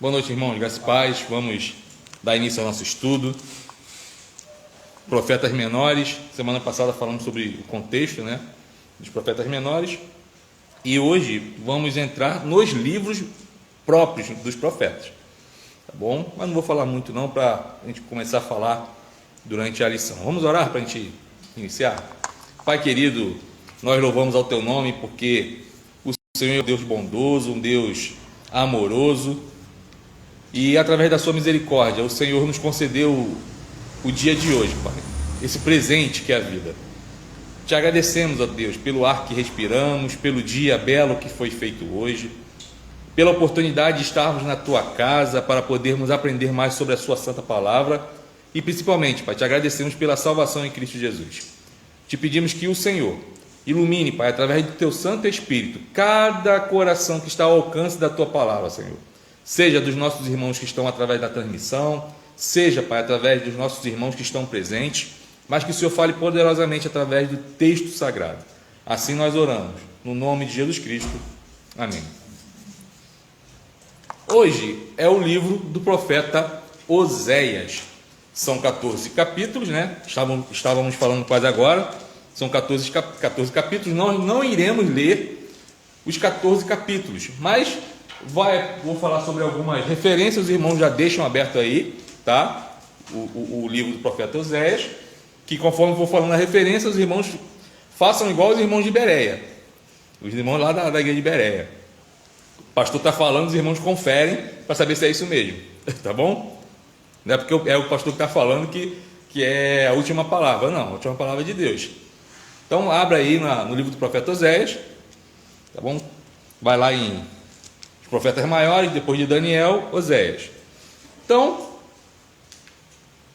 Boa noite, irmãos, graças e paz. Vamos dar início ao nosso estudo. Profetas menores. Semana passada falamos sobre o contexto, dos profetas menores. E hoje vamos entrar nos livros próprios dos profetas. Tá bom? Mas não vou falar muito não, para a gente começar a falar durante a lição. Vamos orar para a gente iniciar? Pai querido, nós louvamos ao Teu nome porque o Senhor é um Deus bondoso, um Deus amoroso. E através da sua misericórdia, o Senhor nos concedeu o dia de hoje, Pai, esse presente que é a vida. Te agradecemos, ó Deus, pelo ar que respiramos, pelo dia belo que foi feito hoje, pela oportunidade de estarmos na Tua casa para podermos aprender mais sobre a Sua santa palavra e principalmente, Pai, te agradecemos pela salvação em Cristo Jesus. Te pedimos que o Senhor ilumine, Pai, através do Teu Santo Espírito, cada coração que está ao alcance da Tua palavra, Senhor. Seja dos nossos irmãos que estão através da transmissão, seja, Pai, através dos nossos irmãos que estão presentes, mas que o Senhor fale poderosamente através do texto sagrado. Assim nós oramos, no nome de Jesus Cristo. Amém. Hoje é o livro do profeta Oséias. São 14 capítulos, Estávamos falando quase agora. São 14 capítulos. Nós não iremos ler os 14 capítulos, mas vou falar sobre algumas referências. Os irmãos já deixam aberto aí, tá? O livro do profeta Oséias, que conforme eu vou falando a referência, os irmãos façam igual os irmãos de Bereia, os irmãos lá da igreja de Bereia. O pastor está falando, os irmãos conferem para saber se é isso mesmo, tá bom? Não é porque é o pastor que está falando que é a última palavra, não, a última palavra é de Deus. Então abra aí no livro do profeta Oséias, tá bom? Vai lá em profetas maiores, depois de Daniel, Oséias. Então,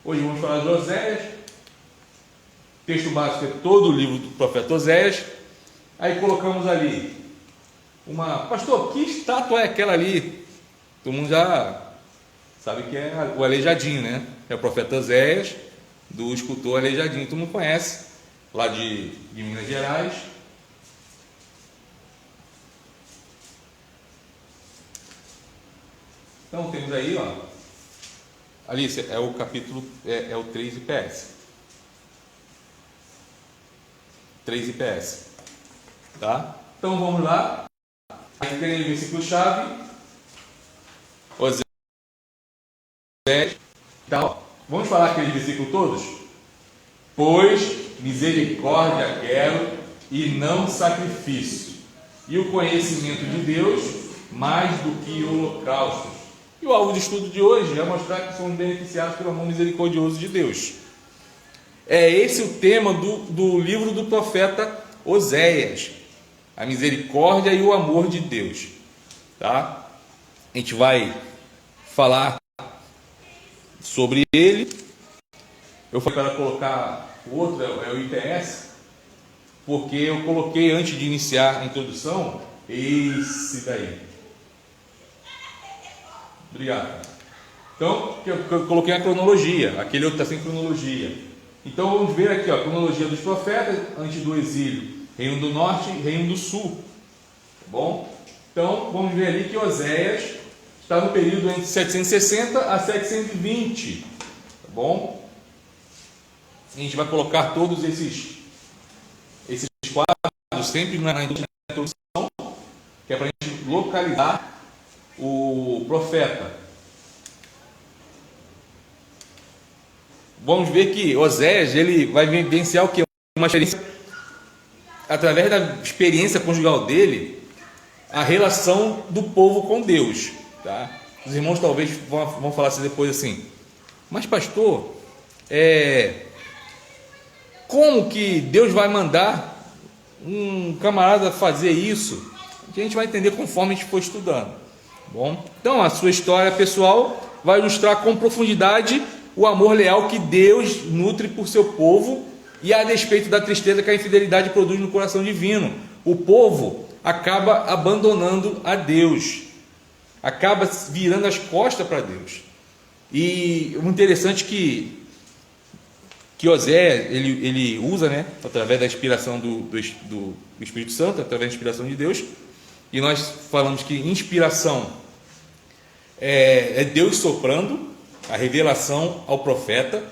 hoje vamos falar de Oséias. O texto básico é todo o livro do profeta Oséias. Aí colocamos ali pastor, que estátua é aquela ali? Todo mundo já sabe que é o Aleijadinho, É o profeta Oséias, do escultor Aleijadinho. Todo mundo conhece, lá de Minas Gerais. Então temos aí, Alice, é o capítulo, é o 3 IPS. 3 IPS. Tá? Então vamos lá. Aí tem o versículo-chave. Oséias. Então, vamos falar aquele versículo todos? Pois misericórdia quero e não sacrifício, e o conhecimento de Deus mais do que holocaustos. E o alvo de estudo de hoje é mostrar que somos beneficiados pelo amor misericordioso de Deus. É esse o tema do livro do profeta Oséias, a misericórdia e o amor de Deus, tá? A gente vai falar sobre ele. Eu falei para colocar o outro, é o IPS, porque eu coloquei antes de iniciar a introdução esse daí. Obrigado. Então, eu coloquei a cronologia. Aquele outro está sem cronologia. Então, vamos ver aqui, a cronologia dos profetas antes do exílio. Reino do Norte e Reino do Sul. Tá bom? Então, vamos ver ali que Oséias está no período entre 760 a 720. Tá bom? A gente vai colocar todos esses quadros sempre na introdução, que é para a gente localizar o profeta. Vamos ver que Oséias, ele vai vivenciar o que? Uma experiência, através da experiência conjugal dele, a relação do povo com Deus, tá? Os irmãos talvez vão falar assim depois assim, mas pastor, como que Deus vai mandar um camarada fazer isso? A gente vai entender conforme a gente for estudando. Bom, então a sua história pessoal vai ilustrar com profundidade o amor leal que Deus nutre por seu povo e a despeito da tristeza que a infidelidade produz no coração divino. O povo acaba abandonando a Deus, acaba virando as costas para Deus. E o interessante que Oséias ele usa, através da inspiração do Espírito Santo, através da inspiração de Deus. E nós falamos que inspiração é Deus soprando a revelação ao profeta,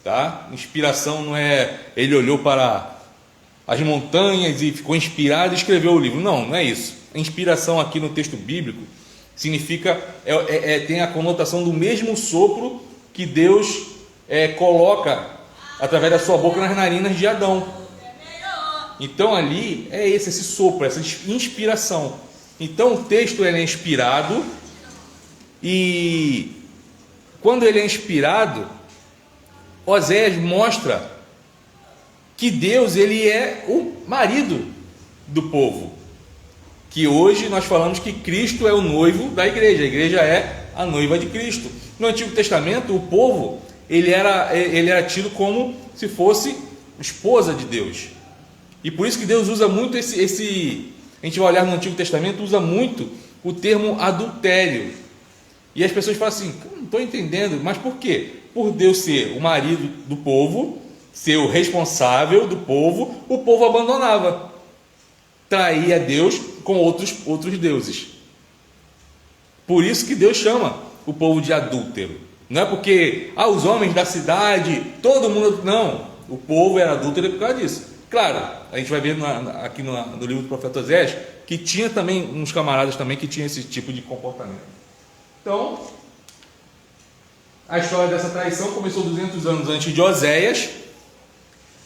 tá? Inspiração não é ele olhou para as montanhas e ficou inspirado e escreveu o livro. Não, não é isso. A inspiração aqui no texto bíblico significa, tem a conotação do mesmo sopro que Deus coloca através da sua boca nas narinas de Adão. Então ali é esse sopro, essa inspiração. Então o texto é inspirado, e quando ele é inspirado, Oséias mostra que Deus ele é o marido do povo, que hoje nós falamos que Cristo é o noivo da igreja, a igreja é a noiva de Cristo. No Antigo Testamento o povo ele era tido como se fosse esposa de Deus, e por isso que Deus usa muito a gente vai olhar no Antigo Testamento, usa muito o termo adultério, e as pessoas falam assim, não estou entendendo, mas por quê? Por Deus ser o marido do povo, ser o responsável do povo, o povo abandonava, traía Deus com outros deuses. Por isso que Deus chama o povo de adúltero. Não é porque os homens da cidade, todo mundo, não, o povo era adúltero por causa disso. Claro, a gente vai ver aqui no livro do profeta Oséias que tinha também uns camaradas também que tinham esse tipo de comportamento. Então, a história dessa traição começou 200 anos antes de Oséias,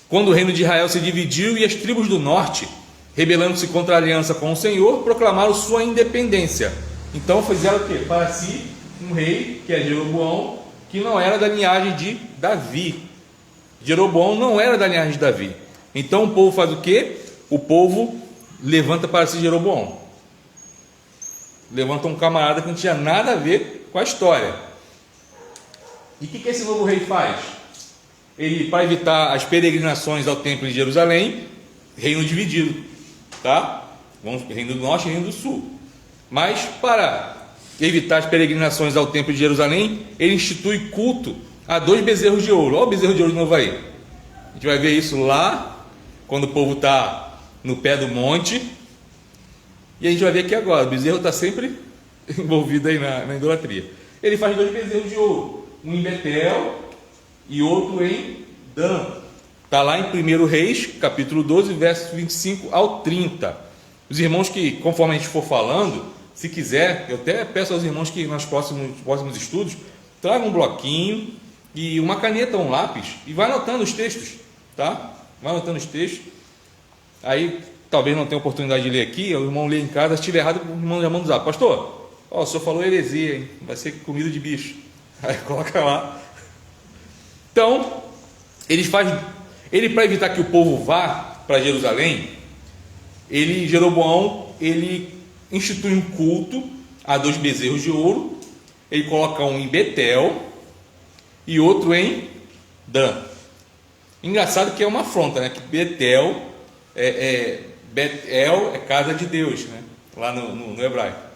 quando o reino de Israel se dividiu e as tribos do norte, rebelando-se contra a aliança com o Senhor, proclamaram sua independência. Então fizeram o quê? Para si um rei, que é Jeroboão, que não era da linhagem de Davi. Jeroboão não era da linhagem de Davi. Então o povo faz o quê? O povo levanta para si Jeroboão. Levanta um camarada que não tinha nada a ver com a história. E o que esse novo rei faz? Ele, para evitar as peregrinações ao templo de Jerusalém, reino dividido, tá? Vamos reino do norte e reino do sul. Mas para evitar as peregrinações ao templo de Jerusalém, ele institui culto a 2 bezerros de ouro. Olha o bezerro de ouro de novo aí. A gente vai ver isso lá, quando o povo está no pé do monte. E a gente vai ver aqui agora, o bezerro está sempre envolvido aí na idolatria. Ele faz 2 bezerros de ouro, um em Betel e outro em Dan. Está lá em 1 Reis, capítulo 12, versos 25 ao 30. Os irmãos que, conforme a gente for falando, se quiser, eu até peço aos irmãos que nos próximos estudos, tragam um bloquinho e uma caneta, um lápis, e vai anotando os textos, tá? Vai anotando os textos. Aí, talvez não tenha oportunidade de ler aqui, o irmão lê em casa, se estiver errado, o irmão já manda usar. Pastor, o senhor falou heresia, hein? Vai ser comida de bicho. Aí coloca lá. Então, ele para evitar que o povo vá para Jerusalém, Jeroboão, ele institui um culto a 2 bezerros de ouro. Ele coloca um em Betel e outro em Dan. Engraçado que é uma afronta, né? Que Betel Betel é casa de Deus, né? Lá no hebraico.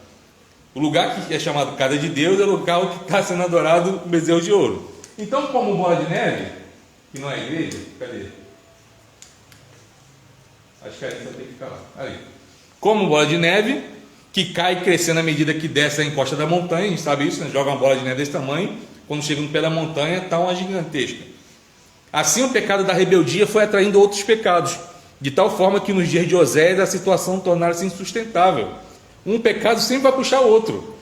O lugar que é chamado casa de Deus é o local que está sendo adorado o bezerro de ouro. Então, como bola de neve, que não é igreja, cadê? Acho que ali só tem que ficar lá. Ali. Como bola de neve, que cai crescendo à medida que desce a encosta da montanha, a gente sabe isso, né? Joga uma bola de neve desse tamanho, quando chega no pé da montanha, está uma gigantesca. Assim, o pecado da rebeldia foi atraindo outros pecados, de tal forma que nos dias de Oséias a situação tornara-se insustentável. Um pecado sempre vai puxar o outro.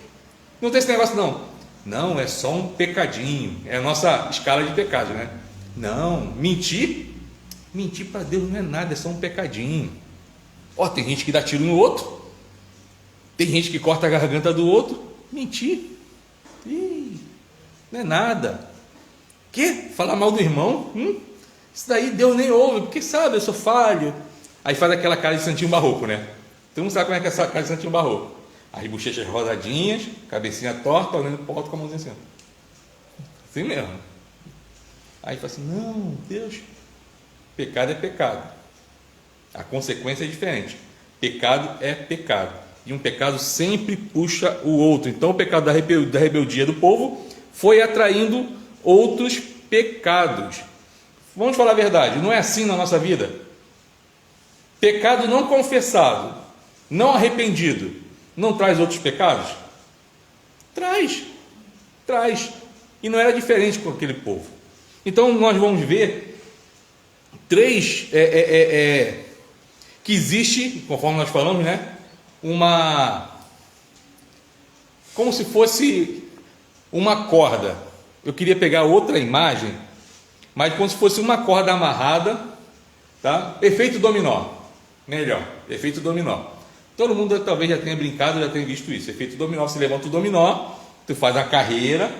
Não tem esse negócio, não. Não, é só um pecadinho. É a nossa escala de pecado, né? Não, mentir para Deus não é nada, é só um pecadinho. Tem gente que dá tiro no outro, tem gente que corta a garganta do outro. Mentir, não é nada. Falar mal do irmão? Isso daí Deus nem ouve, porque sabe, eu sou falho. Aí faz aquela cara de santinho barroco, né? Todo mundo sabe como é que é essa cara de santinho barroco. As bochechas rosadinhas, cabecinha torta, olhando para o alto com a mãozinha assim. Assim mesmo. Aí fala assim, não, Deus, pecado é pecado. A consequência é diferente. Pecado é pecado. E um pecado sempre puxa o outro. Então o pecado da rebeldia do povo foi atraindo outros pecados. Vamos falar a verdade, não é assim na nossa vida? Pecado não confessado, não arrependido, não traz outros pecados? Traz. Traz. E não era diferente com aquele povo. Então nós vamos ver três que existe, conforme nós falamos, né? Como se fosse uma corda. Eu queria pegar outra imagem, mas como se fosse uma corda amarrada, tá? Efeito dominó. Melhor, efeito dominó. Todo mundo talvez já tenha brincado, já tenha visto isso. Efeito dominó, você levanta o dominó, tu faz a carreira,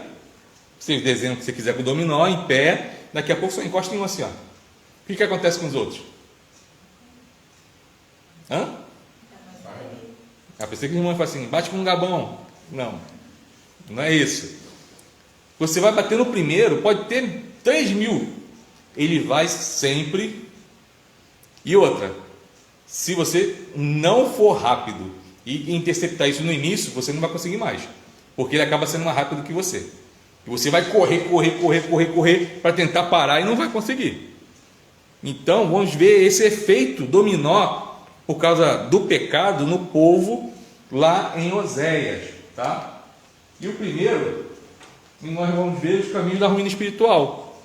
você desenha o que você quiser com o dominó, em pé, daqui a pouco só encosta em um assim, ó. O que acontece com os outros? Pensei que o irmão fala assim, bate com um gabão. Não é isso. Você vai bater no primeiro, pode ter 3.000, ele vai sempre. E outra, se você não for rápido e interceptar isso no início, você não vai conseguir mais, porque ele acaba sendo mais rápido que você. E você vai correr para tentar parar e não vai conseguir. Então vamos ver esse efeito dominó por causa do pecado no povo lá em Oséias, tá? E o primeiro, nós vamos ver os caminhos da ruína espiritual.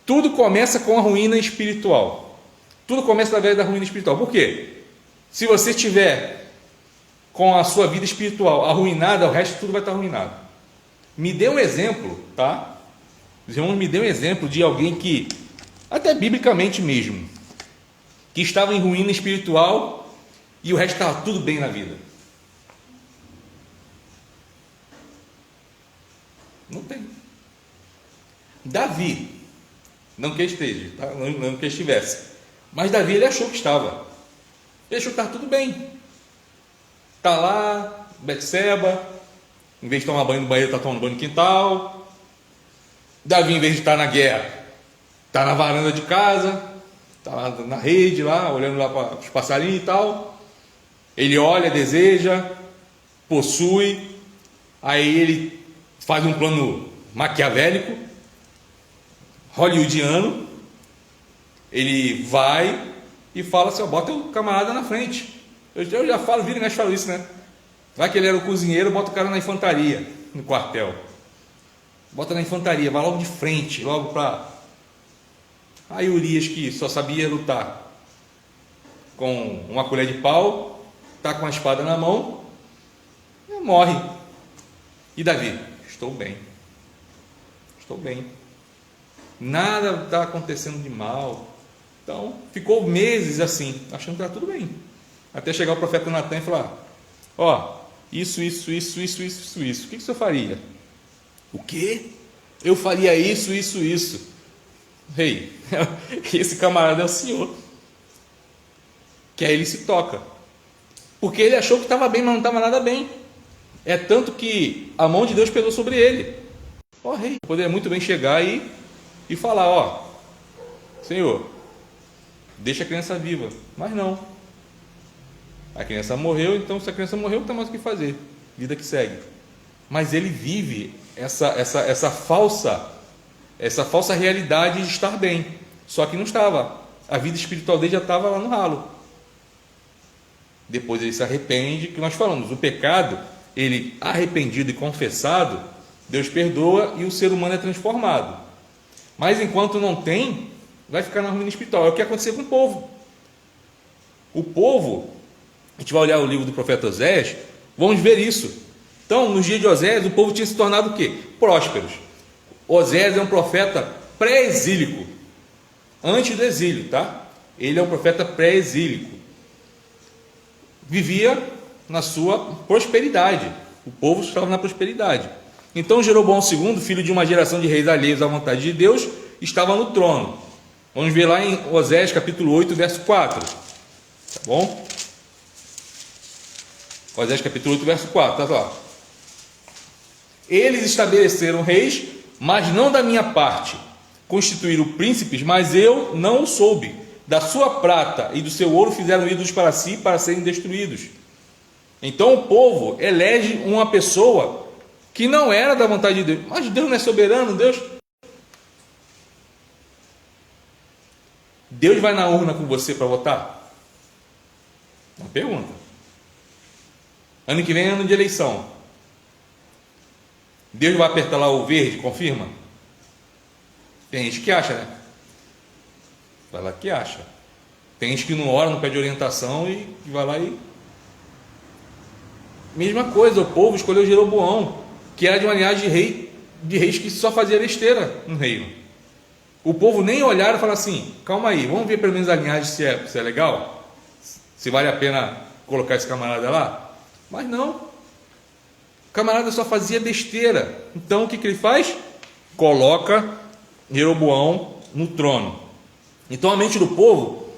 Tudo começa com a ruína espiritual. Tudo começa através da ruína espiritual. Por quê? Se você estiver com a sua vida espiritual arruinada, o resto tudo vai estar arruinado. Me dê um exemplo, tá? Os irmãos, me dê um exemplo de alguém que, até biblicamente mesmo, que estava em ruína espiritual e o resto estava tudo bem na vida. Não tem. Davi, não que esteja, tá? Não que estivesse, mas Davi, ele achou que estava. Ele achou que estava tudo bem. Está lá, Betseba, em vez de tomar banho no banheiro, está tomando banho no quintal. Davi, em vez de estar na guerra, está na varanda de casa, está lá na rede, lá, olhando lá para os passarinhos e tal. Ele olha, deseja, possui, aí ele faz um plano maquiavélico, hollywoodiano. Ele vai e fala assim, bota o camarada na frente. Eu já falo, vira e mexe, falo isso, né? Vai que ele era o cozinheiro, bota o cara na infantaria, no quartel. Bota na infantaria, vai logo de frente, logo para... Aí Urias, que só sabia lutar com uma colher de pau, tá com a espada na mão, morre. E Davi? Estou bem. Nada está acontecendo de mal. Então, ficou meses assim, achando que está tudo bem. Até chegar o profeta Natan e falar, isso. O que o senhor faria? O quê? Eu faria isso. Rei, esse camarada é o senhor. Que aí ele se toca. Porque ele achou que estava bem, mas não estava nada bem. É tanto que a mão de Deus pesou sobre ele. Rei, poderia muito bem chegar e falar, Senhor, deixa a criança viva. Mas não. A criança morreu, então se a criança morreu, não tem mais o que fazer. Vida que segue. Mas ele vive essa falsa realidade de estar bem. Só que não estava. A vida espiritual dele já estava lá no ralo. Depois ele se arrepende, que nós falamos, o pecado, ele arrependido e confessado, Deus perdoa e o ser humano é transformado. Mas enquanto não tem, vai ficar na ruína espiritual. É o que aconteceu com o povo. O povo, a gente vai olhar o livro do profeta Oséias, vamos ver isso. Então, nos dias de Oséias, o povo tinha se tornado o quê? Prósperos. Oséias é um profeta pré-exílico, antes do exílio, tá? Ele é um profeta pré-exílico. Vivia na sua prosperidade. O povo estava na prosperidade. Então Jeroboão II, filho de uma geração de reis alheios à vontade de Deus, estava no trono. Vamos ver lá em Oséias capítulo 8, verso 4. Tá bom? Oséias capítulo 8, verso 4. Tá lá. Eles estabeleceram reis, mas não da minha parte. Constituíram príncipes, mas eu não o soube. Da sua prata e do seu ouro fizeram ídolos para si, para serem destruídos. Então o povo elege uma pessoa que não era da vontade de Deus. Mas Deus não é soberano, Deus vai na urna com você para votar? Uma pergunta. Ano que vem é ano de eleição. Deus vai apertar lá o verde, confirma? Tem gente que acha, né? Vai lá que acha. Tem gente que não ora, não pede orientação e vai lá e... Mesma coisa, o povo escolheu Jeroboão, que era de uma linhagem de reis que só fazia besteira no reino. O povo nem olharam e falaram assim, calma aí, vamos ver pelo menos a linhagem se é legal, se vale a pena colocar esse camarada lá. Mas não, o camarada só fazia besteira. Então o que ele faz? Coloca Jeroboão no trono. Então a mente do povo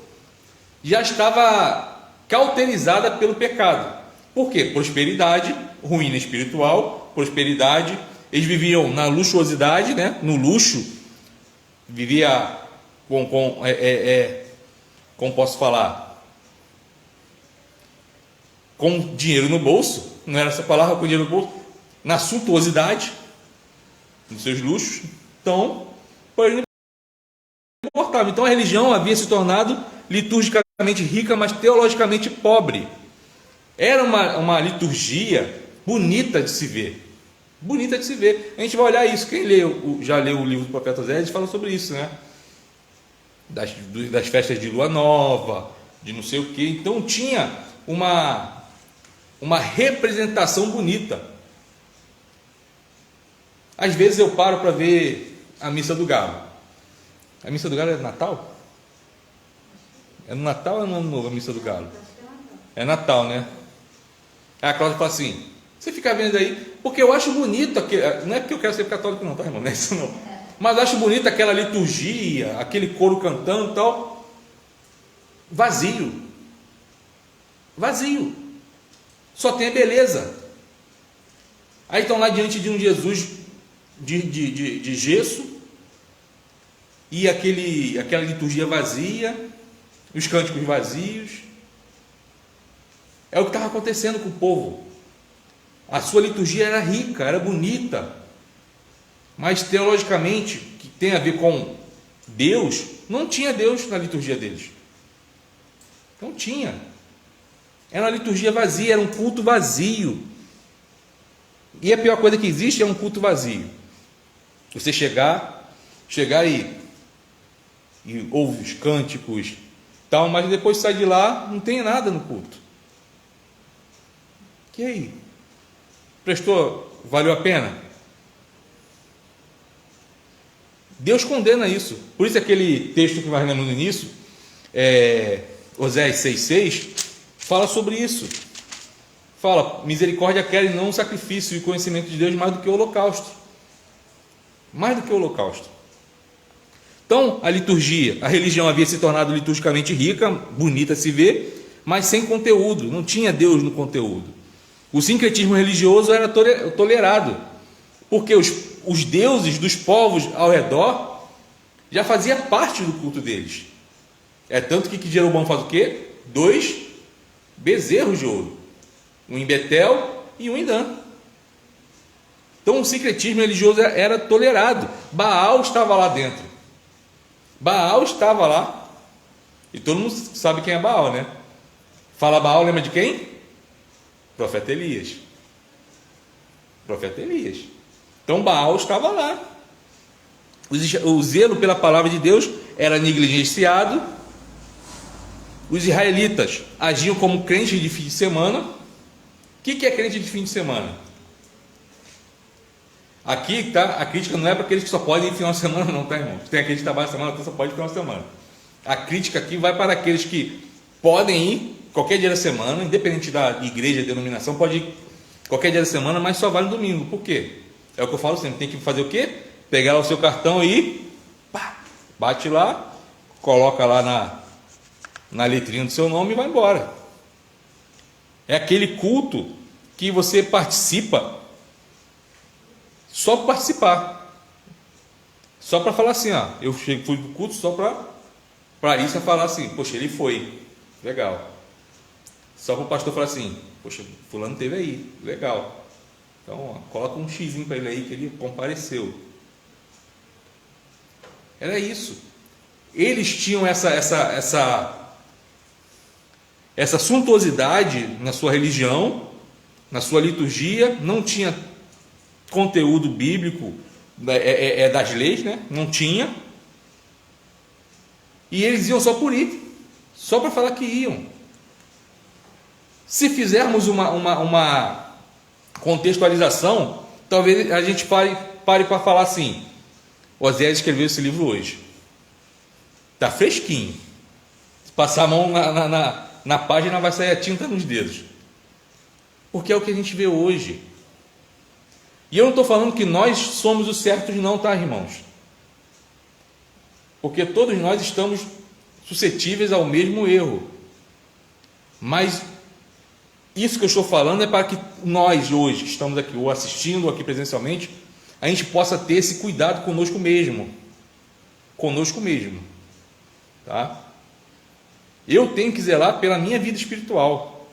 já estava cauterizada pelo pecado. Por quê? Prosperidade, ruína espiritual, prosperidade. Eles viviam na luxuosidade, né? No luxo. Vivia como posso falar? Com dinheiro no bolso. Não era essa palavra, com dinheiro no bolso. Na suntuosidade, nos seus luxos. Então, ele não importava. Então a religião havia se tornado liturgicamente rica, mas teologicamente pobre. Era uma liturgia bonita de se ver. Bonita de se ver. A gente vai olhar isso. Quem já leu o livro do profeta Oséias fala sobre isso, né? Das festas de lua nova, de não sei o que. Então tinha uma representação bonita. Às vezes eu paro para ver a missa do galo. A missa do galo é Natal? É no Natal ou é no Ano Novo a missa do galo? É Natal, né? Aí a Cláudia fala assim, você fica vendo aí, porque eu acho bonito, não é porque eu quero ser católico não, tá, irmão? Não é isso não. Mas eu acho bonito aquela liturgia, aquele coro cantando e tal, vazio. Vazio. Só tem a beleza. Aí estão lá diante de um Jesus de gesso, e aquela liturgia vazia, os cânticos vazios. É o que estava acontecendo com o povo. A sua liturgia era rica, era bonita, mas teologicamente, que tem a ver com Deus, não tinha Deus na liturgia deles. Não tinha. Era uma liturgia vazia, era um culto vazio. E a pior coisa que existe é um culto vazio. Você chegar e ouve os cânticos, tal, mas depois sai de lá, não tem nada no culto. E aí? Prestou? Valeu a pena? Deus condena isso. Por isso aquele texto que nós lemos no início, Oséias 6,6, fala sobre isso. Fala, misericórdia quer e não sacrifício, e conhecimento de Deus mais do que o holocausto. Mais do que o holocausto. Então, a liturgia, a religião havia se tornado liturgicamente rica, bonita a se ver, mas sem conteúdo, não tinha Deus no conteúdo. O sincretismo religioso era tolerado, porque os deuses dos povos ao redor já fazia parte do culto deles. É tanto que Jeroboão faz o quê? 2 bezerros de ouro, um em Betel e um em Dan. Então o sincretismo religioso era tolerado. Baal estava lá dentro. Baal estava lá. E todo mundo sabe quem é Baal, né? Fala Baal, lembra de quem? Profeta Elias. Profeta Elias. Então Baal estava lá. O zelo pela palavra de Deus era negligenciado. Os israelitas agiam como crentes de fim de semana. O que é crente de fim de semana? Aqui, tá? A crítica não é para aqueles que só podem ir final de semana, não, tá, irmão? Tem aqueles que trabalham semana, então só pode ir final de semana. A crítica aqui vai para aqueles que podem ir qualquer dia da semana, independente da igreja, denominação, pode ir qualquer dia da semana, mas só vale domingo. Por quê? É o que eu falo sempre, tem que fazer o quê? Pegar lá o seu cartão e pá, bate lá, coloca lá na letrinha do seu nome e vai embora. É aquele culto que você participa só para participar, só para falar assim, ó, eu fui do culto só para isso, falar assim, poxa, ele foi, legal. Só para o pastor falar assim, poxa, fulano teve aí, legal. Então, ó, coloca um xizinho para ele aí que ele compareceu. Era isso. Eles tinham essa suntuosidade na sua religião, na sua liturgia, não tinha conteúdo bíblico das leis, né? Não tinha. E eles iam só por ir, só para falar que iam. Se fizermos uma contextualização, talvez a gente pare para falar assim: Oséias escreveu esse livro hoje, está fresquinho. Se passar a mão na página, vai sair a tinta nos dedos, porque é o que a gente vê hoje. E eu não estou falando que nós somos os certos, não, tá, irmãos? Porque todos nós estamos suscetíveis ao mesmo erro. Mas isso que eu estou falando é para que nós hoje estamos aqui, ou assistindo, ou aqui presencialmente, a gente possa ter esse cuidado conosco mesmo. Conosco mesmo. Tá? Eu tenho que zelar pela minha vida espiritual.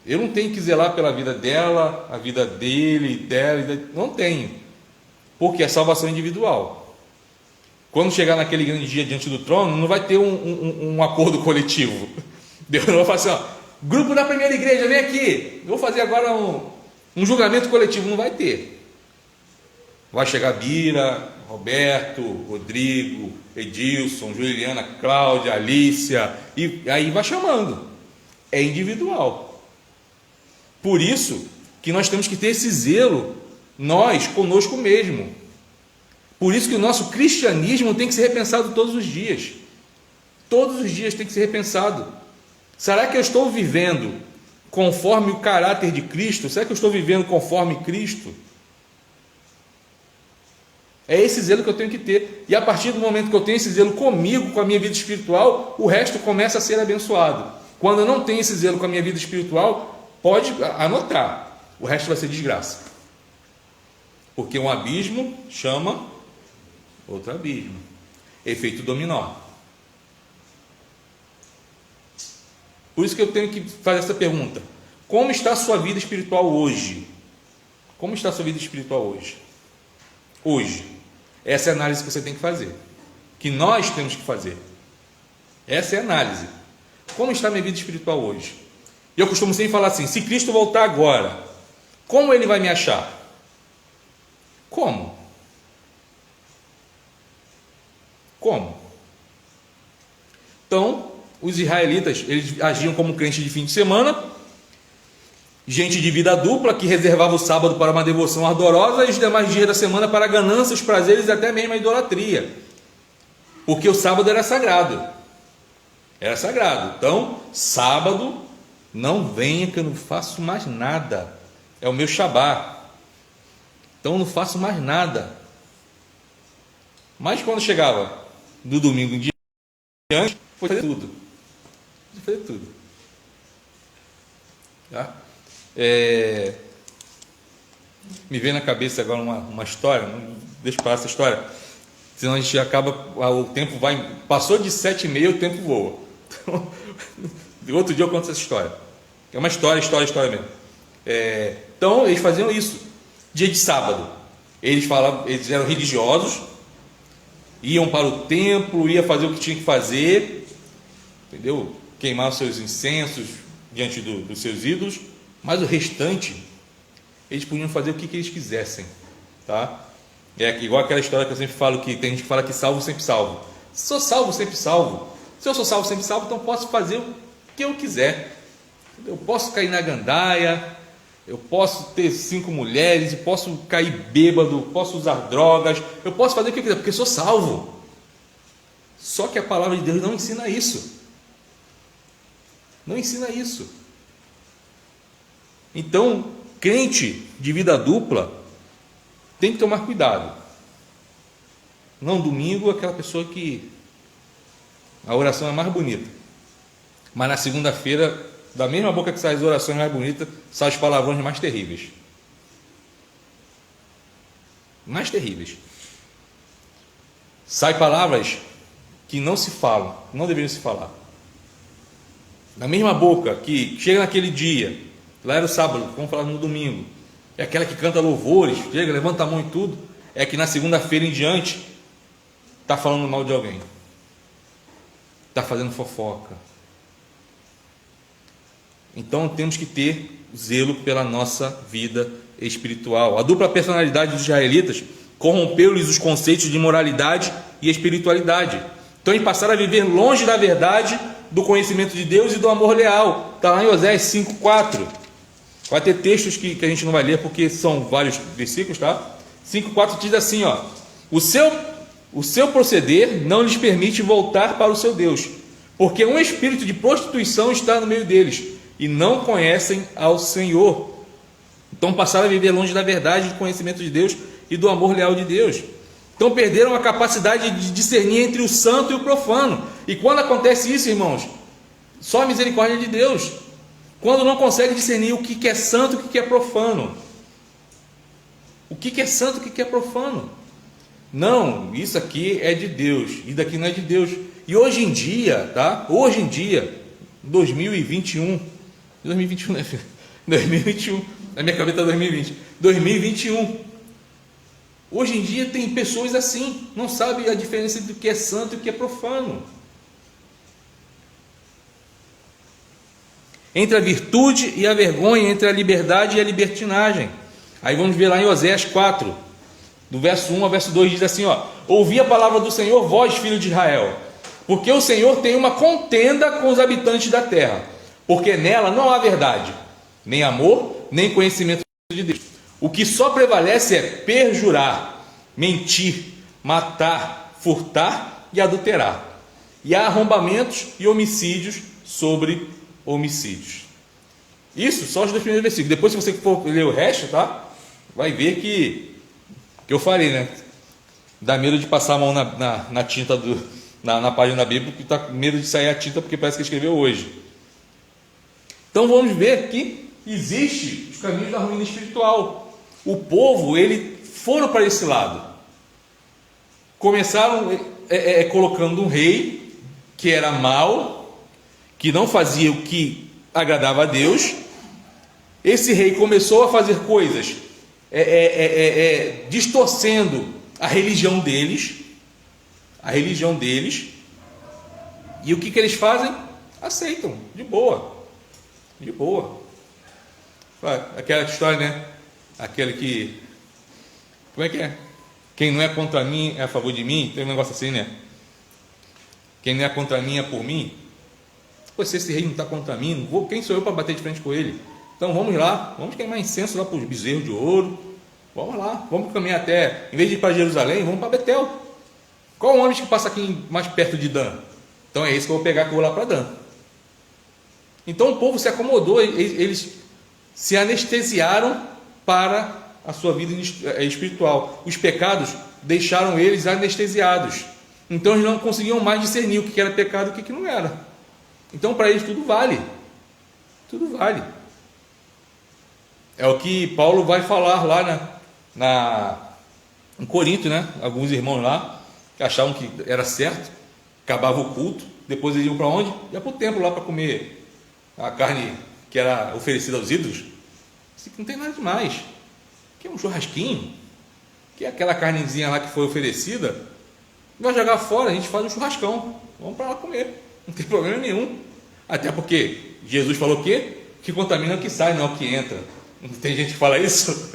Eu não tenho que zelar pela vida dela, a vida dele, dela. Não tenho. Porque é salvação individual. Quando chegar naquele grande dia diante do trono, não vai ter um acordo coletivo. Deus não vai falar assim, ó, grupo da primeira igreja, vem aqui, vou fazer agora um julgamento coletivo. Não vai ter. Vai chegar Bira, Roberto, Rodrigo, Edilson, Juliana, Cláudia, Alícia, e aí vai chamando. É individual. Por isso que nós temos que ter esse zelo, nós, conosco mesmo. Por isso que o nosso cristianismo tem que ser repensado todos os dias. Todos os dias tem que ser repensado. Será que eu estou vivendo conforme o caráter de Cristo? Será que eu estou vivendo conforme Cristo? É esse zelo que eu tenho que ter. E a partir do momento que eu tenho esse zelo comigo, com a minha vida espiritual, o resto começa a ser abençoado. Quando eu não tenho esse zelo com a minha vida espiritual, pode anotar, o resto vai ser desgraça. Porque um abismo chama outro abismo. Efeito dominó. Por isso que eu tenho que fazer essa pergunta: como está a sua vida espiritual hoje? Como está a sua vida espiritual hoje? Hoje. Essa é a análise que você tem que fazer. Que nós temos que fazer. Essa é a análise. Como está a minha vida espiritual hoje? E eu costumo sempre falar assim: se Cristo voltar agora, como Ele vai me achar? Como? Como? Então, os israelitas, eles agiam como crentes de fim de semana, gente de vida dupla, que reservava o sábado para uma devoção ardorosa e os demais dias da semana para ganâncias, prazeres e até mesmo a idolatria. Porque o sábado era sagrado. Era sagrado. Então, sábado, não venha que eu não faço mais nada. É o meu Shabá. Então eu não faço mais nada. Mas quando chegava do domingo em diante, foi fazer tudo. Foi fazer tudo. Tá? Me vem na cabeça agora uma história. Não deixa eu parar essa história. Senão a gente acaba. O tempo vai. Passou de 7h30, o tempo voa. Então, outro dia eu conto essa história. É uma história mesmo. Então eles faziam isso. Dia de sábado, eles eram religiosos, iam para o templo, ia fazer o que tinha que fazer, entendeu? Queimar os seus incensos diante dos seus ídolos, mas o restante eles podiam fazer o que eles quisessem, tá? É igual aquela história que eu sempre falo, que tem gente que fala que salvo sempre salvo. Sou salvo sempre salvo. Se eu sou salvo sempre salvo, então posso fazer o que eu quiser. Eu posso cair na gandaia, eu posso ter 5 mulheres, eu posso cair bêbado, posso usar drogas, eu posso fazer o que eu quiser, porque eu sou salvo. Só que a palavra de Deus não ensina isso. Não ensina isso. Então, crente de vida dupla tem que tomar cuidado. Não, domingo, aquela pessoa que a oração é mais bonita, mas na segunda-feira, da mesma boca que saem as orações mais bonitas, saem os palavrões mais terríveis. Mais terríveis. Saem palavras que não se falam, não deveriam se falar. Na mesma boca que chega naquele dia, lá era o sábado, vamos falar no domingo, é aquela que canta louvores, chega, levanta a mão e tudo, é que na segunda-feira em diante está falando mal de alguém, está fazendo fofoca. Então temos que ter zelo pela nossa vida espiritual. A dupla personalidade dos israelitas corrompeu-lhes os conceitos de moralidade e espiritualidade. Então eles passaram a viver longe da verdade, do conhecimento de Deus e do amor leal. Está lá em Oséias 5,4. Vai ter textos que a gente não vai ler porque são vários versículos, tá? 5,4 diz assim, ó: o seu proceder não lhes permite voltar para o seu Deus, porque um espírito de prostituição está no meio deles, e não conhecem ao Senhor. Então passaram a viver longe da verdade, do conhecimento de Deus e do amor leal de Deus. Então perderam a capacidade de discernir entre o santo e o profano. E quando acontece isso, irmãos, só a misericórdia de Deus. Quando não consegue discernir o que é santo e o que é profano. O que é santo e o que é profano. Não, isso aqui é de Deus, e daqui não é de Deus. E hoje em dia, tá? Hoje em dia, 2021, né, filho? 2021, na minha cabeça 2021. Hoje em dia tem pessoas assim, não sabem a diferença do que é santo e o que é profano. Entre a virtude e a vergonha, entre a liberdade e a libertinagem. Aí vamos ver lá em Oséias 4, do verso 1 ao verso 2, diz assim, ó: ouvi a palavra do Senhor, vós, filho de Israel, porque o Senhor tem uma contenda com os habitantes da terra, porque nela não há verdade, nem amor, nem conhecimento de Deus. O que só prevalece é perjurar, mentir, matar, furtar e adulterar. E há arrombamentos e homicídios sobre homicídios. Isso só os dois primeiros versículos. Depois, se você for ler o resto, tá? Vai ver que eu falei, né? Dá medo de passar a mão na tinta na página da Bíblia, porque está com medo de sair a tinta, porque parece que escreveu hoje. Então vamos ver que existe os caminhos da ruína espiritual. O povo, foram para esse lado. Começaram colocando um rei que era mau, que não fazia o que agradava a Deus. Esse rei começou a fazer coisas distorcendo a religião deles. E o que eles fazem? Aceitam, de boa. Aquela história, né? Aquele que, como é que é? Quem não é contra mim é a favor de mim. Tem um negócio assim, né? Quem não é contra mim é por mim. Pô, se esse rei não está contra mim, quem sou eu para bater de frente com ele? Então vamos lá, vamos queimar incenso lá para os bezerros de ouro. Vamos lá, vamos caminhar até, em vez de ir para Jerusalém, vamos para Betel. Qual o ônibus que passa aqui mais perto de Dan? Então é esse que eu vou pegar, que eu vou lá para Dan. Então o povo se acomodou, eles se anestesiaram para a sua vida espiritual. Os pecados deixaram eles anestesiados. Então eles não conseguiam mais discernir o que era pecado e o que não era. Então para eles tudo vale. Tudo vale. É o que Paulo vai falar lá em Corinto, né? Alguns irmãos lá que achavam que era certo, acabava o culto, depois eles iam para onde? Ia para o templo lá para comer a carne que era oferecida aos ídolos. Isso aqui não tem nada demais. Que é um churrasquinho, que é aquela carnezinha lá que foi oferecida, vai jogar fora, a gente faz um churrascão, vamos para lá comer, não tem problema nenhum. Até porque Jesus falou o quê? Que contamina é o que sai, não é o que entra. Não tem gente que fala isso?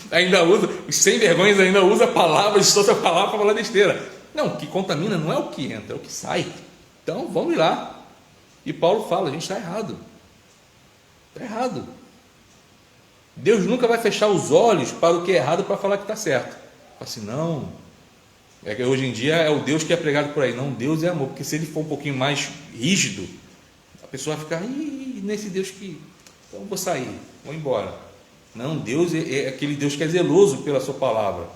Ainda usa, os sem vergonhas ainda usa palavras, distorce a palavra para falar besteira. Não, o que contamina não é o que entra, é o que sai. Então vamos lá. E Paulo fala, a gente está errado. Está errado. Deus nunca vai fechar os olhos para o que é errado para falar que está certo. Fala assim, não. É que hoje em dia é o Deus que é pregado por aí. Não, Deus é amor. Porque se ele for um pouquinho mais rígido, a pessoa vai ficar, nesse Deus que... Então vou sair, vou embora. Não, Deus é aquele Deus que é zeloso pela sua palavra.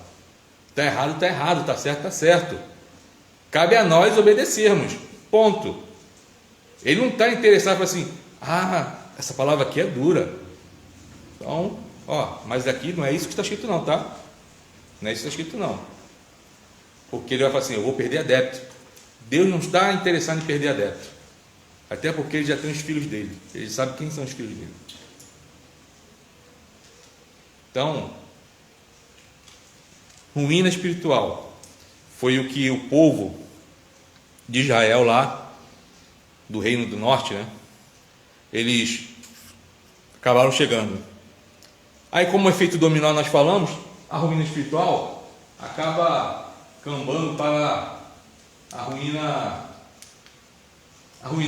Está errado, está certo, está certo. Cabe a nós obedecermos. Ponto. Ele não está interessado em falar assim, essa palavra aqui é dura. Então, mas aqui não é isso que está escrito não, tá? Não é isso que está escrito não. Porque ele vai falar assim, eu vou perder adepto. Deus não está interessado em perder adepto. Até porque ele já tem os filhos dele. Ele sabe quem são os filhos dele. Então, ruína espiritual foi o que o povo de Israel lá, do Reino do Norte, né? Eles acabaram chegando. Aí, como efeito dominó nós falamos, a ruína espiritual acaba cambando para a ruína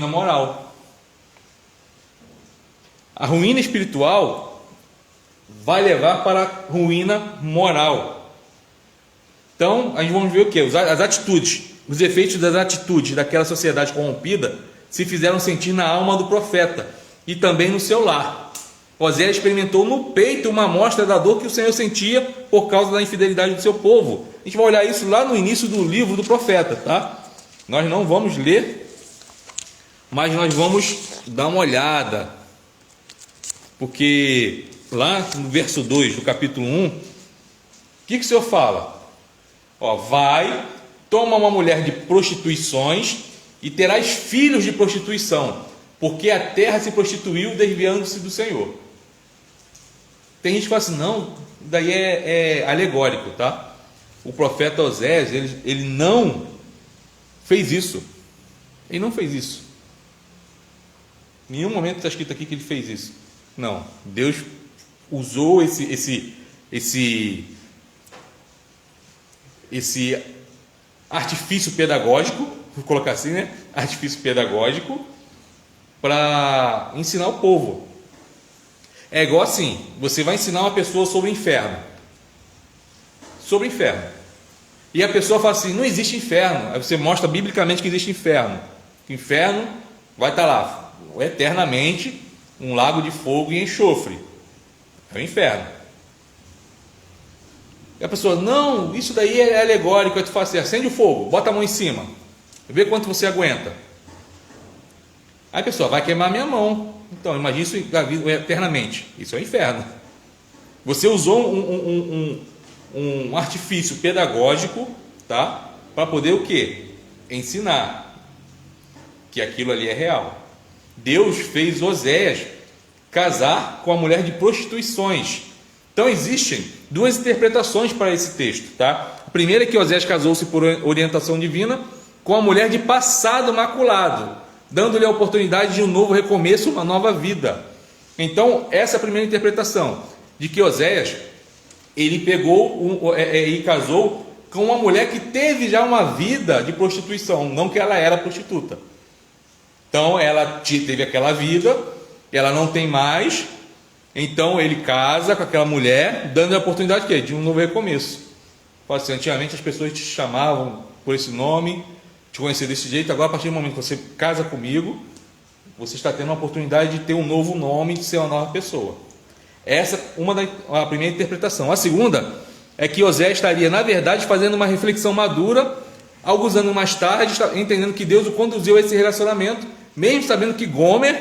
moral. A ruína espiritual vai levar para a ruína moral. Então, a gente vamos ver o que? As atitudes, os efeitos das atitudes daquela sociedade corrompida se fizeram sentir na alma do profeta e também no seu lar. Oséias experimentou no peito uma amostra da dor que o Senhor sentia por causa da infidelidade do seu povo. A gente vai olhar isso lá no início do livro do profeta, tá? Nós não vamos ler, mas nós vamos dar uma olhada, porque lá no verso 2 do capítulo 1, o que o Senhor fala? Vai, toma uma mulher de prostituições e terás filhos de prostituição, porque a terra se prostituiu desviando-se do Senhor. Tem gente que fala assim, não, daí é alegórico, tá? O profeta Oséias, ele não fez isso. Ele não fez isso. Em nenhum momento está escrito aqui que ele fez isso. Não, Deus usou esse artifício pedagógico, vou colocar assim, né? Artifício pedagógico para ensinar o povo. É igual assim, você vai ensinar uma pessoa sobre o inferno. Sobre o inferno. E a pessoa fala assim, não existe inferno. Aí você mostra biblicamente que existe inferno. O inferno vai estar lá, eternamente, um lago de fogo e enxofre. É o inferno. E a pessoa, não, isso daí é alegórico. Aí tu fala assim, acende o fogo, bota a mão em cima, vê quanto você aguenta. Aí a pessoa, vai queimar minha mão. Então, imagine isso eternamente. Isso é o inferno. Você usou um artifício pedagógico, tá? Para poder o quê? Ensinar que aquilo ali é real. Deus fez Oséias casar com a mulher de prostituições. Então, existem duas interpretações para esse texto, tá? A primeira é que Oséias casou-se por orientação divina com a mulher de passado maculado, dando-lhe a oportunidade de um novo recomeço, uma nova vida. Então, essa é a primeira interpretação, de que Oséias, ele pegou e casou com uma mulher que teve já uma vida de prostituição, não que ela era prostituta. Então, ela teve aquela vida, ela não tem mais, então ele casa com aquela mulher, dando a oportunidade de um novo recomeço. Assim, antigamente as pessoas te chamavam por esse nome, te conhecer desse jeito, agora a partir do momento que você casa comigo, você está tendo a oportunidade de ter um novo nome, de ser uma nova pessoa. Essa é a primeira interpretação. A segunda é que Oséias estaria, na verdade, fazendo uma reflexão madura, alguns anos mais tarde, entendendo que Deus o conduziu a esse relacionamento, mesmo sabendo que Gomer,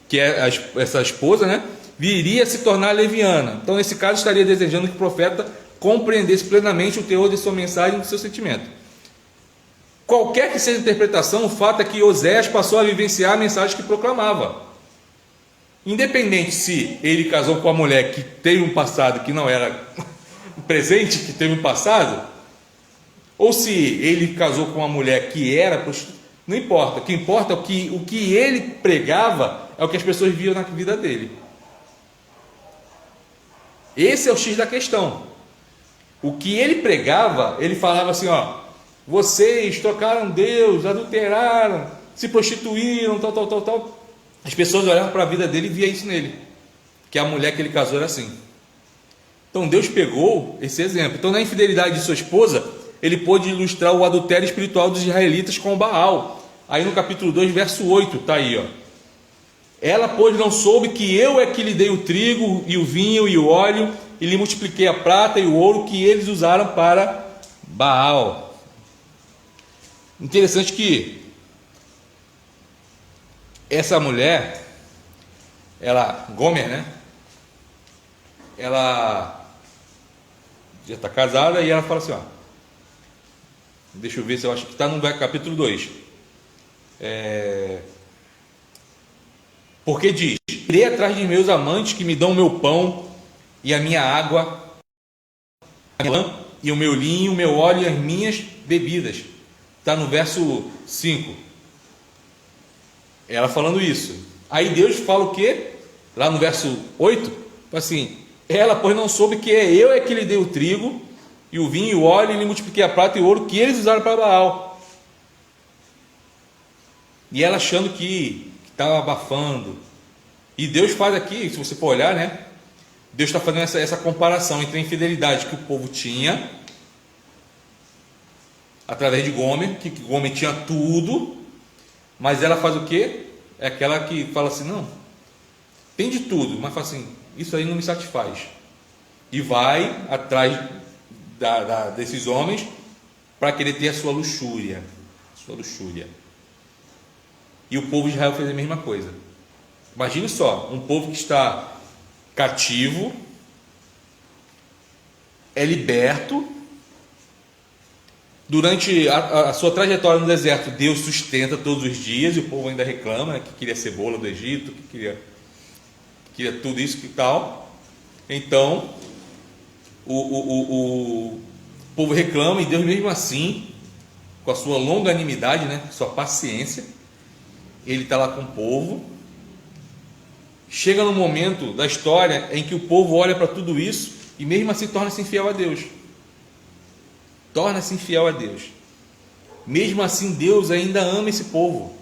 que é essa esposa, né, viria a se tornar leviana. Então, nesse caso, estaria desejando que o profeta compreendesse plenamente o teor de sua mensagem e do seu sentimento. Qualquer que seja a interpretação, o fato é que Oséias passou a vivenciar a mensagem que proclamava. Independente se ele casou com a mulher que teve um passado que não era presente, que teve um passado, ou se ele casou com uma mulher que era prostituta, não importa. O que importa é o que ele pregava, é o que as pessoas viam na vida dele. Esse é o X da questão. O que ele pregava, ele falava assim, vocês trocaram Deus, adulteraram, se prostituíram, tal. As pessoas olhavam para a vida dele e via isso nele, que a mulher que ele casou era assim. Então Deus pegou esse exemplo. Então, na infidelidade de sua esposa, ele pôde ilustrar o adultério espiritual dos israelitas com Baal. Aí no capítulo 2, verso 8, está aí, Ela, pois, não soube que eu é que lhe dei o trigo e o vinho e o óleo, e lhe multipliquei a prata e o ouro que eles usaram para Baal. Interessante que essa mulher, Gomer, né? Ela já está casada e ela fala assim, deixa eu ver se eu acho que está no capítulo 2. Porque diz, irei atrás de meus amantes que me dão o meu pão e a minha água, e o meu linho, o meu óleo e as minhas bebidas. Está no verso 5. Ela falando isso. Aí Deus fala o quê? lá no verso 8, assim, ela, pois, não soube que eu é que lhe dei o trigo, e o vinho, e o óleo, e lhe multipliquei a prata e o ouro que eles usaram para Baal. E ela achando que estava abafando. E Deus faz aqui, se você for olhar, né? Deus está fazendo essa comparação entre a infidelidade que o povo tinha, através de Gomer, que Gomer tinha tudo, mas ela faz o quê? É aquela que fala assim, não, tem de tudo, mas fala assim, isso aí não me satisfaz. E vai atrás desses homens para querer ter a sua luxúria. E o povo de Israel fez a mesma coisa. Imagine só, um povo que está cativo, é liberto, durante a sua trajetória no deserto, Deus sustenta todos os dias, e o povo ainda reclama, né, que queria cebola do Egito, que queria tudo isso que tal. Então, o povo reclama, e Deus mesmo assim, com a sua longanimidade, né, sua paciência, Ele está lá com o povo. Chega no momento da história em que o povo olha para tudo isso e mesmo assim torna-se infiel a Deus. Mesmo assim, Deus ainda ama esse povo.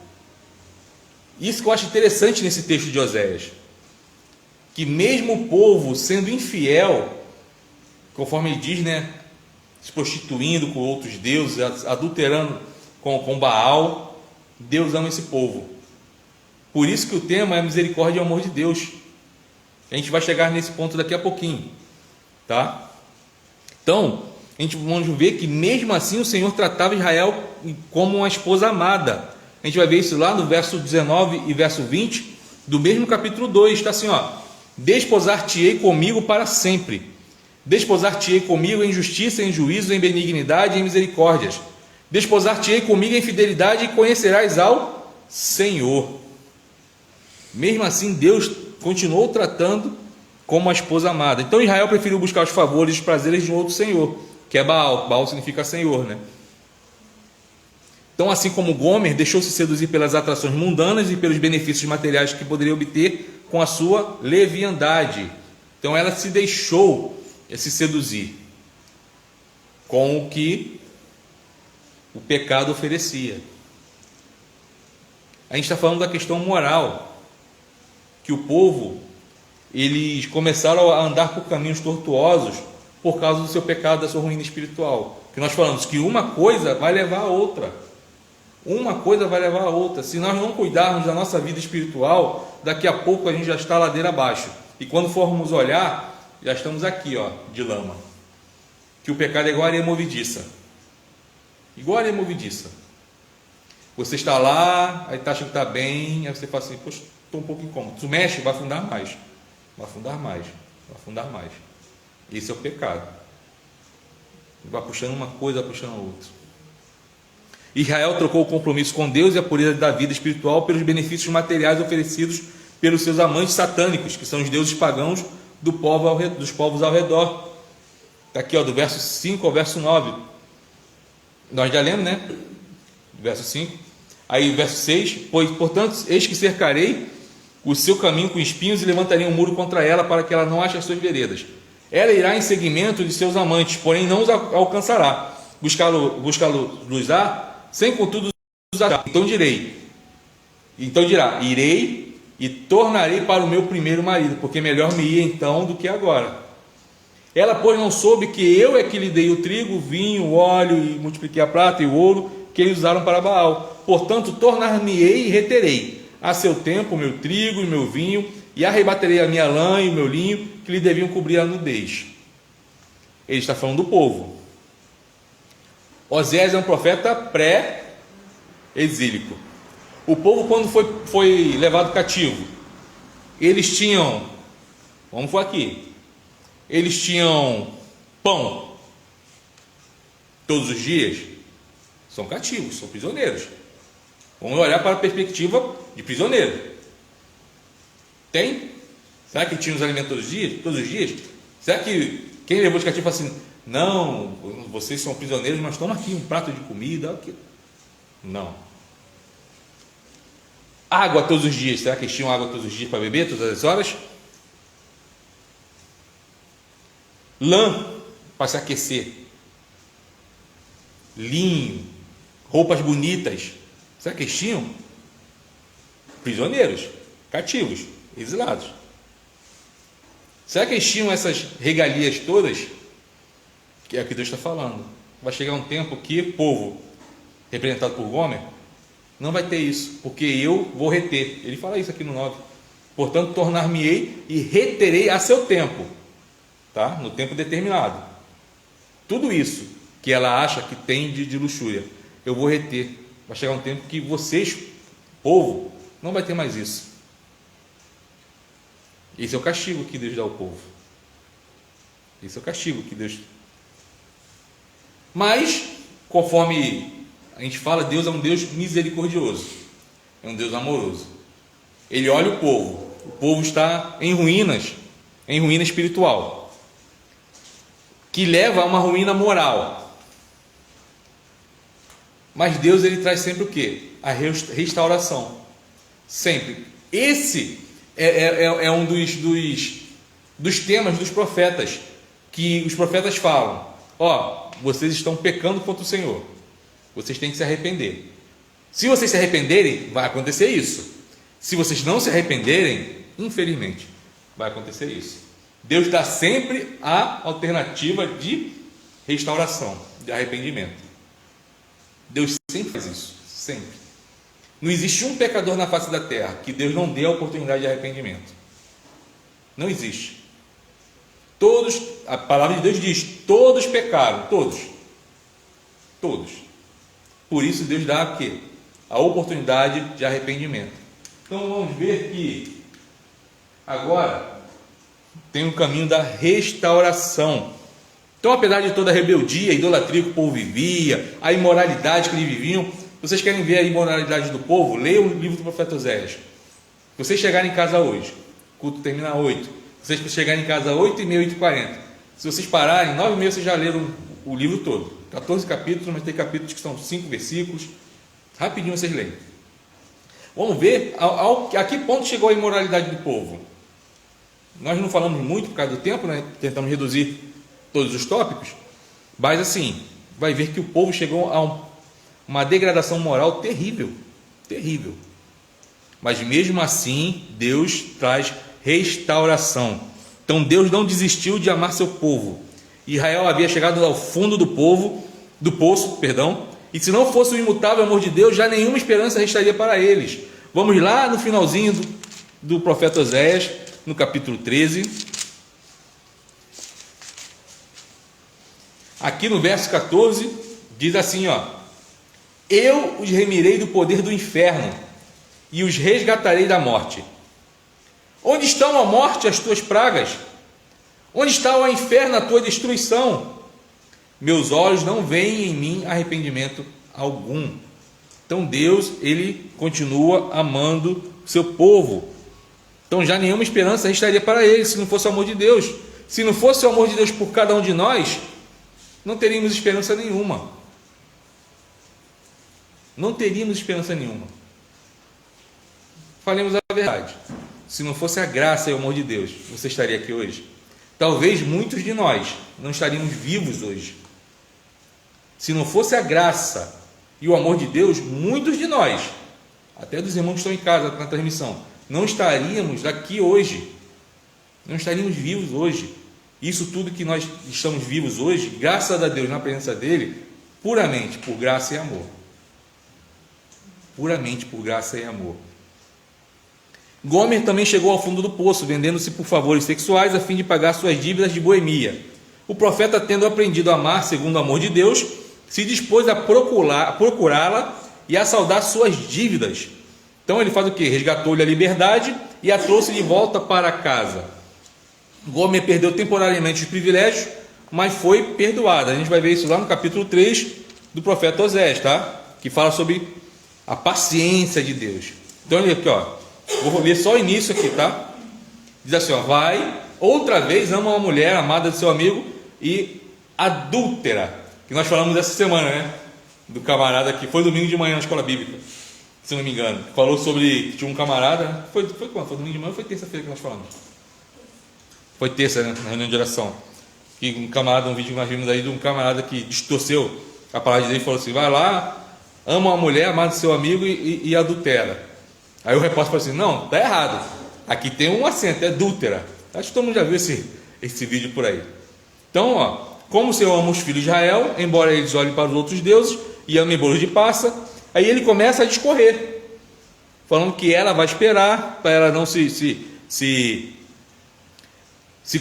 Isso que eu acho interessante nesse texto de Oséias, que mesmo o povo sendo infiel, conforme ele diz, né, se prostituindo com outros deuses, adulterando com Baal, Deus ama esse povo. Por isso que o tema é misericórdia e amor de Deus. A gente vai chegar nesse ponto daqui a pouquinho, tá? Então, a gente vamos ver que mesmo assim o Senhor tratava Israel como uma esposa amada. A gente vai ver isso lá no verso 19 e verso 20 do mesmo capítulo 2, está assim, ó: desposar-te-ei comigo para sempre, desposar-te-ei comigo em justiça, em juízo, em benignidade e em misericórdias, desposar-te-ei comigo em fidelidade e conhecerás ao Senhor. Mesmo assim, Deus continuou tratando como a esposa amada. Então Israel preferiu buscar os favores e os prazeres de um outro senhor, que é Baal. Baal significa senhor, né? Então, assim como Gomer deixou-se seduzir pelas atrações mundanas e pelos benefícios materiais que poderia obter com a sua leviandade, então ela se deixou se seduzir com o que o pecado oferecia. A gente está falando da questão moral, que o povo, eles começaram a andar por caminhos tortuosos por causa do seu pecado, da sua ruína espiritual. Que nós falamos que uma coisa vai levar a outra. Se nós não cuidarmos da nossa vida espiritual, daqui a pouco a gente já está ladeira abaixo. E quando formos olhar, já estamos aqui, ó, de lama. Que o pecado é igual a areia movediça. Você está lá, aí está achando que está bem, aí você fala assim, poxa, estou um pouco incômodo. Tu mexe, vai afundar mais. Esse é o pecado. Vai puxando uma coisa, vai puxando outra. Israel trocou o compromisso com Deus e a pureza da vida espiritual pelos benefícios materiais oferecidos pelos seus amantes satânicos, que são os deuses pagãos dos povos ao redor. Está aqui, ó, do verso 5 ao verso 9. Nós já lemos, né? Do verso 5. Aí, verso 6: pois, portanto, eis que cercarei o seu caminho com espinhos e levantarei um muro contra ela, para que ela não ache as suas veredas. Ela irá em seguimento de seus amantes, porém não os alcançará. Buscá-los-á, sem contudo os achar. Então dirá, irei e tornarei para o meu primeiro marido, porque melhor me ia então do que agora. Ela, pois, não soube que eu é que lhe dei o trigo, o vinho, o óleo, e multipliquei a prata e o ouro que eles usaram para Baal. Portanto, tornar-me-ei e reterei a seu tempo o meu trigo e o meu vinho, e arrebaterei a minha lã e o meu linho, que lhe deviam cobrir a nudez. Ele está falando do povo. Oséias é um profeta pré-exílico. O povo, quando foi levado cativo, eles tinham, vamos for aqui, eles tinham pão todos os dias. São cativos, são prisioneiros. Vamos olhar para a perspectiva de prisioneiro. Tem? Será que tinha os alimentos todos os dias? Será que quem levou de cativo fala assim, não, vocês são prisioneiros, mas toma aqui um prato de comida? Aqui. Não. Água todos os dias. Será que eles tinham água todos os dias para beber, todas as horas? Lã para se aquecer. Linho. Roupas bonitas. Será que eles tinham? Prisioneiros, cativos, exilados. Será que eles tinham essas regalias todas? Que é o que Deus está falando. Vai chegar um tempo que o povo, representado por Gomer, não vai ter isso, porque eu vou reter. Ele fala isso aqui no 9. Portanto, tornar-me-ei e reterei a seu tempo, tá? No tempo determinado. Tudo isso que ela acha que tem de luxúria, eu vou reter. Vai chegar um tempo que vocês, povo, não vai ter mais isso. Esse é o castigo que Deus dá ao povo. Esse é o castigo que Deus... Mas, conforme a gente fala, Deus é um Deus misericordioso. É um Deus amoroso. Ele olha o povo. O povo está em ruína espiritual, que leva a uma ruína moral. Mas Deus, ele traz sempre o quê? A restauração. Sempre. Esse é um dos temas dos profetas, que os profetas falam: ó, vocês estão pecando contra o Senhor, vocês têm que se arrepender. Se vocês se arrependerem, vai acontecer isso. Se vocês não se arrependerem, infelizmente, vai acontecer isso. Deus dá sempre a alternativa de restauração, de arrependimento. Deus sempre faz isso, sempre. Não existe um pecador na face da terra que Deus não dê a oportunidade de arrependimento. Não existe. Todos, a palavra de Deus diz, todos pecaram, todos. Todos. Por isso Deus dá o quê? A oportunidade de arrependimento. Então vamos ver que agora tem o caminho da restauração. Então, apesar de toda a rebeldia, a idolatria que o povo vivia, a imoralidade que eles viviam, vocês querem ver a imoralidade do povo? Leiam o livro do profeta Oséias. Se vocês chegarem em casa hoje, o culto termina às 8. Se vocês chegarem em casa às 8h30, 8h40, se vocês pararem, 9h30 vocês já leram o livro todo. 14 capítulos, mas tem capítulos que são 5 versículos. Rapidinho vocês leem. Vamos ver a que ponto chegou a imoralidade do povo. Nós não falamos muito por causa do tempo, né? Tentamos reduzir todos os tópicos, mas assim, vai ver que o povo chegou a uma degradação moral terrível, terrível. Mas mesmo assim, Deus traz restauração. Então Deus não desistiu de amar seu povo. Israel havia chegado ao fundo do poço, e se não fosse o imutável amor de Deus, já nenhuma esperança restaria para eles. Vamos lá no finalzinho do profeta Oséias, no capítulo 13. Aqui no verso 14, diz assim, ó: eu os remirei do poder do inferno e os resgatarei da morte. Onde estão a morte as tuas pragas? Onde está o inferno a tua destruição? Meus olhos não veem em mim arrependimento algum. Então Deus, ele continua amando o seu povo. Então já nenhuma esperança restaria para ele, se não fosse o amor de Deus. Se não fosse o amor de Deus por cada um de nós, não teríamos esperança nenhuma. Não teríamos esperança nenhuma. Falemos a verdade. Se não fosse a graça e o amor de Deus, você estaria aqui hoje? Talvez muitos de nós não estaríamos vivos hoje. Se não fosse a graça e o amor de Deus, muitos de nós, até dos irmãos que estão em casa na transmissão, não estaríamos aqui hoje. Não estaríamos vivos hoje. Isso tudo que nós estamos vivos hoje, graças a Deus, na presença dele, puramente por graça e amor. Puramente por graça e amor. Gomer também chegou ao fundo do poço, vendendo-se por favores sexuais a fim de pagar suas dívidas de boemia. O profeta, tendo aprendido a amar segundo o amor de Deus, se dispôs a procurá-la e a saldar suas dívidas. Então ele faz o quê? Resgatou-lhe a liberdade e a trouxe de volta para casa. Gomer perdeu temporariamente os privilégios, mas foi perdoada. A gente vai ver isso lá no capítulo 3 do profeta Oséias, tá? Que fala sobre a paciência de Deus. Então olha aqui, ó. Vou ler só o início aqui, tá? Diz assim, ó: vai, outra vez ama uma mulher amada do seu amigo e adúltera, que nós falamos essa semana, né? Do camarada que foi domingo de manhã na escola bíblica. se não me engano, falou sobre, tinha um camarada, foi quando? Foi domingo de manhã ou foi terça-feira que nós falamos? Foi terça, né, na reunião de oração, que um camarada, um vídeo que nós vimos aí de um camarada que distorceu a palavra de Deus e falou assim, vai lá, ama uma mulher, amado seu amigo e adultera. Aí o repórter falou assim, não, tá errado, aqui tem um acento, é adúltera. Acho que todo mundo já viu esse vídeo por aí. Então, ó, como o Senhor ama os filhos de Israel, embora eles olhem para os outros deuses e amem bolos de passa, aí ele começa a discorrer, falando que ela vai esperar para ela não se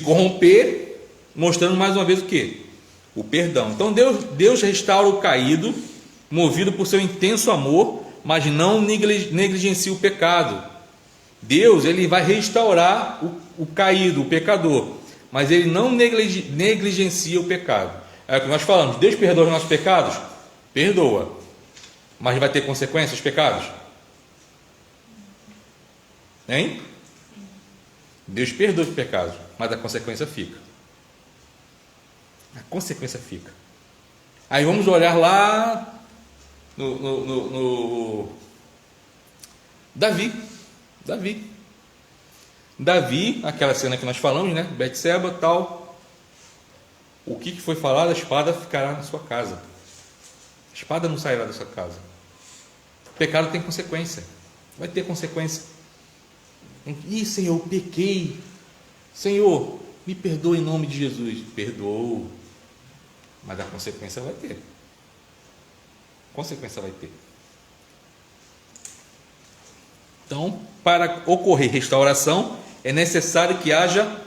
corromper, mostrando mais uma vez o quê? O perdão. Então Deus restaura o caído, movido por seu intenso amor, mas não negligencia o pecado. Deus, ele vai restaurar o caído, o pecador, mas ele não negligencia o pecado. É o que nós falamos, Deus perdoa os nossos pecados? Perdoa. Mas vai ter consequências os pecados? Hein? Deus perdoa os pecados, mas a consequência fica. A consequência fica. Aí vamos olhar lá no Davi, aquela cena que nós falamos, né? Betseba, tal. O que foi falado? A espada ficará na sua casa. A espada não sairá da sua casa. O pecado tem consequência. Vai ter consequência. Ih, Senhor, eu pequei. Senhor, me perdoa em nome de Jesus. Perdoou. Mas a consequência vai ter. Consequência vai ter. Então, para ocorrer restauração, é necessário que haja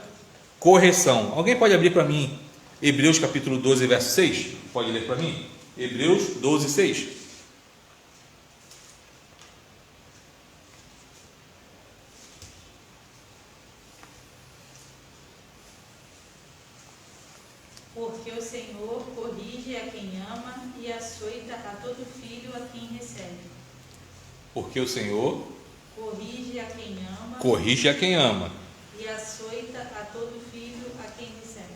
correção. Alguém pode abrir para mim Hebreus capítulo 12, verso 6? Pode ler para mim? Hebreus 12, 6. Porque o Senhor corrige a quem ama e açoita a todo filho a quem recebe. Porque o Senhor corrige a quem ama e açoita a todo filho a quem recebe.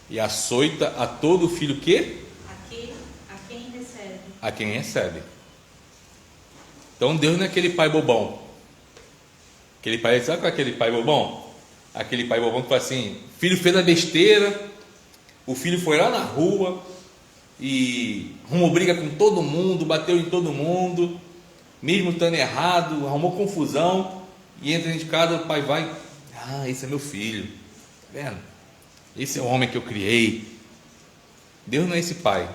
E açoita a todo filho que? A quem recebe. A quem recebe. Então Deus não é aquele pai bobão. Aquele pai, sabe qual é aquele pai bobão? Aquele pai bobão que fala assim, filho fez a besteira, o filho foi lá na rua e arrumou briga com todo mundo, bateu em todo mundo, mesmo estando errado, arrumou confusão, e entra dentro de casa, o pai vai, esse é meu filho, tá vendo? Esse é o homem que eu criei. Deus não é esse pai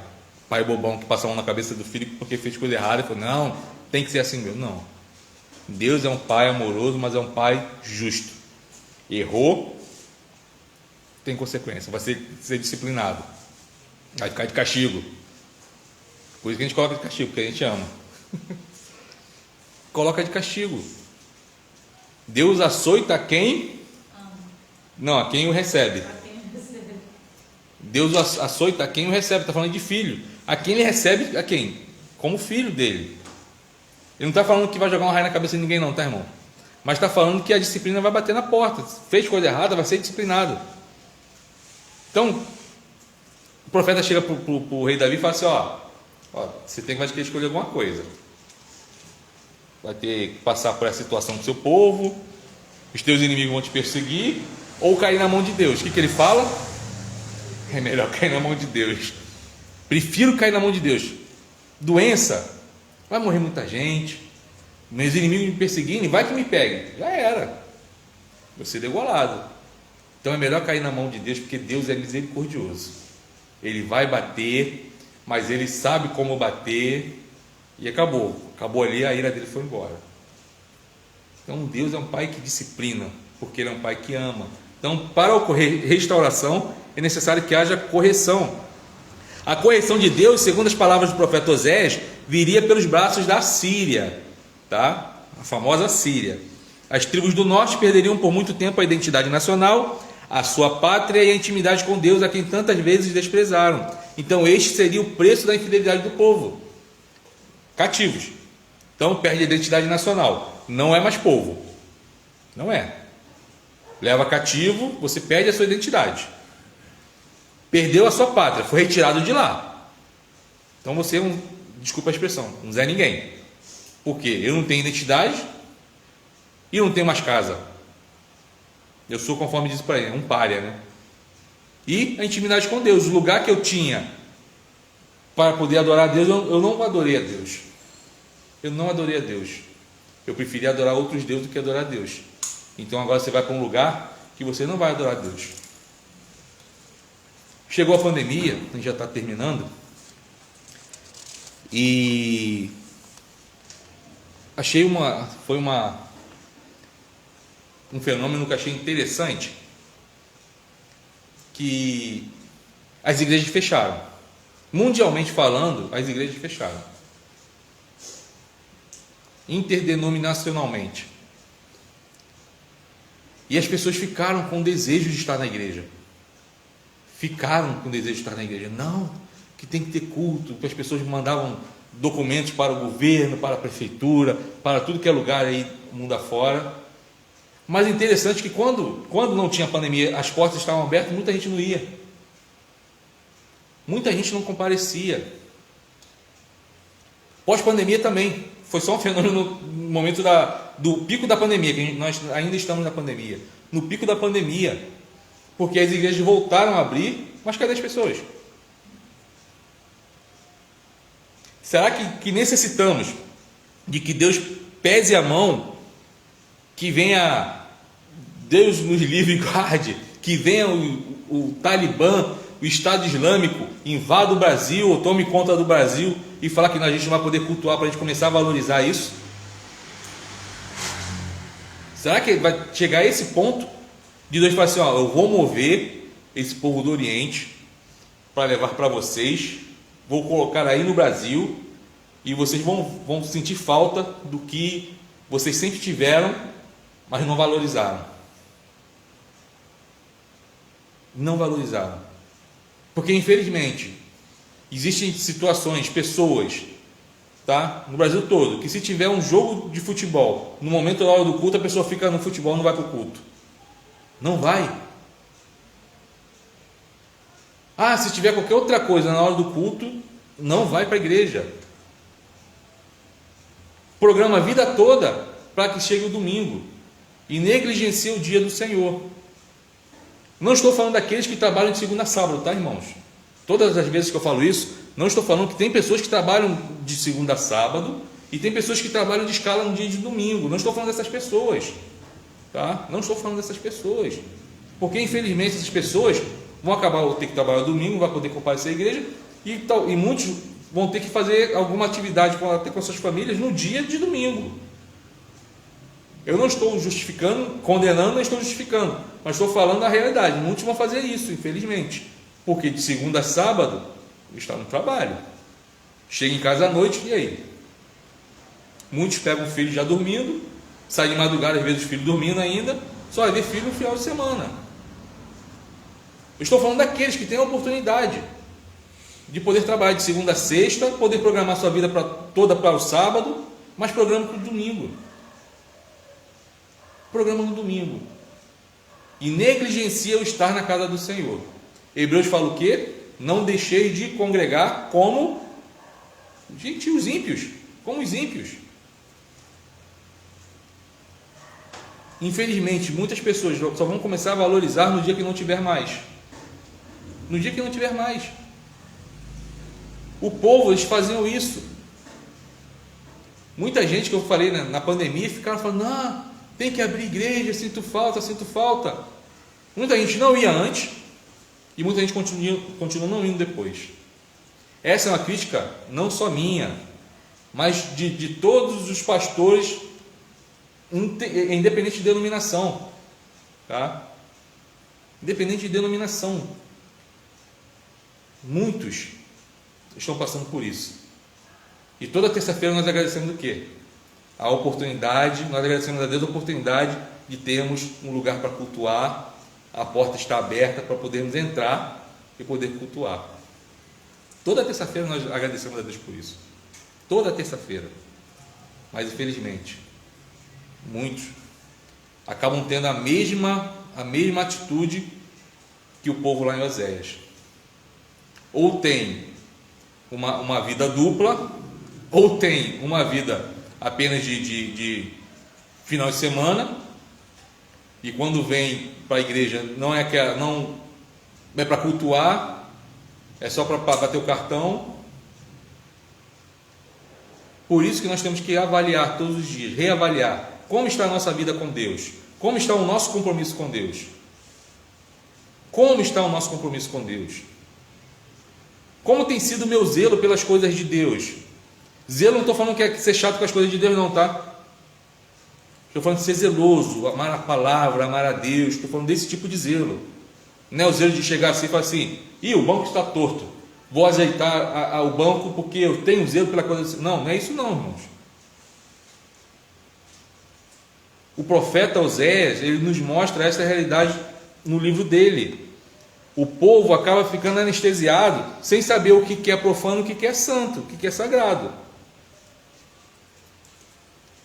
bobão que passa a mão na cabeça do filho porque fez coisa errada e falou, não, tem que ser assim mesmo. Não, Deus é um pai amoroso, mas é um pai justo. Errou, tem consequência, vai ser disciplinado, vai ficar de castigo. Por isso que a gente coloca de castigo, porque a gente ama. Coloca de castigo. Deus açoita a quem? Não, a quem o recebe. Deus açoita a quem o recebe. Está falando de filho. A quem ele recebe, a quem? Como filho dele. Ele não está falando que vai jogar um raio na cabeça de ninguém não, tá, irmão? Mas está falando que a disciplina vai bater na porta. Fez coisa errada, vai ser disciplinado. Então, o profeta chega para o rei Davi e fala assim, você vai ter que escolher alguma coisa. Vai ter que passar por essa situação com o seu povo, os teus inimigos vão te perseguir, ou cair na mão de Deus. O que ele fala? É melhor cair na mão de Deus. Prefiro cair na mão de Deus. Doença, vai morrer muita gente, meus inimigos me perseguindo, vai que me peguem. Já era, vou ser degolado. Então é melhor cair na mão de Deus, porque Deus é misericordioso. Ele vai bater, mas ele sabe como bater, e acabou ali, a ira dele foi embora. Então Deus é um pai que disciplina, porque ele é um pai que ama. Então, para ocorrer restauração, é necessário que haja correção. A correção de Deus, segundo as palavras do profeta Oséias, viria pelos braços da Síria, tá? A famosa Síria. As tribos do norte perderiam por muito tempo a identidade nacional, a sua pátria e a intimidade com Deus, a quem tantas vezes desprezaram. Então este seria o preço da infidelidade do povo. Cativos. Então perde a identidade nacional. Não é mais povo. Não é. Leva cativo, você perde a sua identidade. Perdeu a sua pátria, foi retirado de lá. Então você é desculpa a expressão, um Zé Ninguém. Por quê? Eu não tenho identidade e não tenho mais casa. Eu sou, conforme diz para ele, um pária, né? E a intimidade com Deus, o lugar que eu tinha para poder adorar a Deus, eu não adorei a Deus. Eu não adorei a Deus. Eu preferi adorar outros deuses do que adorar a Deus. Então agora você vai para um lugar que você não vai adorar a Deus. Chegou a pandemia, a gente já está terminando, e achei um fenômeno que achei interessante, que as igrejas fecharam. Mundialmente falando, as igrejas fecharam. Interdenominacionalmente. E as pessoas ficaram com desejo de estar na igreja. Ficaram com desejo de estar na igreja. Não, que tem que ter culto. As pessoas mandavam documentos para o governo, para a prefeitura, para tudo que é lugar aí, mundo afora. Mas interessante que quando não tinha pandemia, as portas estavam abertas, muita gente não ia. Muita gente não comparecia. Pós-pandemia também. Foi só um fenômeno no momento do pico da pandemia, que nós ainda estamos na pandemia. No pico da pandemia, porque as igrejas voltaram a abrir, mas cadê as pessoas? Será que necessitamos de que Deus pese a mão, que venha Deus nos livre e guarde, que venha o Talibã, o Estado Islâmico, invada o Brasil ou tome conta do Brasil e falar que a gente não vai poder cultuar para a gente começar a valorizar isso? Será que vai chegar a esse ponto de Deus falar assim, ó, eu vou mover esse povo do Oriente para levar para vocês, vou colocar aí no Brasil e vocês vão sentir falta do que vocês sempre tiveram, mas não valorizaram. Não valorizaram. Porque infelizmente existem situações, pessoas, tá, no Brasil todo, que se tiver um jogo de futebol, no momento da hora do culto, a pessoa fica no futebol, não vai para o culto. Não vai. Ah, se tiver qualquer outra coisa na hora do culto, não vai para a igreja. Programa a vida toda para que chegue o domingo e negligencia o dia do Senhor. Não estou falando daqueles que trabalham de segunda a sábado, tá, irmãos? Todas as vezes que eu falo isso, não estou falando que tem pessoas que trabalham de segunda a sábado e tem pessoas que trabalham de escala no dia de domingo. Não estou falando dessas pessoas, tá? Não estou falando dessas pessoas, porque infelizmente essas pessoas vão acabar ter que trabalhar domingo, não vai poder comparecer à igreja e muitos vão ter que fazer alguma atividade até com suas famílias no dia de domingo. Eu não estou justificando, condenando, não estou justificando, mas estou falando a realidade. Muitos vão fazer isso, infelizmente, porque de segunda a sábado está no trabalho, chega em casa à noite, e aí? Muitos pegam o filho já dormindo, saem de madrugada, às vezes o filho dormindo ainda, só vai ver filho no final de semana. Eu estou falando daqueles que têm a oportunidade de poder trabalhar de segunda a sexta, poder programar sua vida toda para o sábado, mas programa para o domingo. Programa no domingo. E negligencia o estar na casa do Senhor. Hebreus fala o quê? Não deixei de congregar como os ímpios. Como os ímpios. Infelizmente, muitas pessoas só vão começar a valorizar no dia que não tiver mais. No dia que não tiver mais. O povo, eles faziam isso. Muita gente que eu falei na pandemia ficaram falando, não, tem que abrir igreja, sinto falta, sinto falta. Muita gente não ia antes e muita gente continua não indo depois. Essa é uma crítica não só minha, mas de todos os pastores, independente de denominação, tá? Independente de denominação, muitos estão passando por isso. E toda terça-feira nós agradecemos o quê? A oportunidade, nós agradecemos a Deus a oportunidade de termos um lugar para cultuar, a porta está aberta para podermos entrar e poder cultuar. Toda terça-feira nós agradecemos a Deus por isso. Toda terça-feira. Mas infelizmente, muitos acabam tendo a mesma atitude que o povo lá em Oséias. Ou tem uma vida dupla, ou tem uma vida apenas de final de semana, e quando vem para a igreja não é para cultuar, é só para bater o cartão. Por isso que nós temos que avaliar todos os dias, reavaliar como está a nossa vida com Deus, como está o nosso compromisso com Deus. Como está o nosso compromisso com Deus? Como tem sido o meu zelo pelas coisas de Deus? Zelo, não estou falando que é ser chato com as coisas de Deus, não, tá? Estou falando de ser zeloso, amar a palavra, amar a Deus. Estou falando desse tipo de zelo. Não é o zelo de chegar assim e falar assim: ih, o banco está torto, vou ajeitar o banco porque eu tenho zelo pela coisa. Não, não é isso não, irmãos. O profeta Oséias, ele nos mostra essa realidade no livro dele. O povo acaba ficando anestesiado, sem saber o que é profano, o que é santo, o que é sagrado.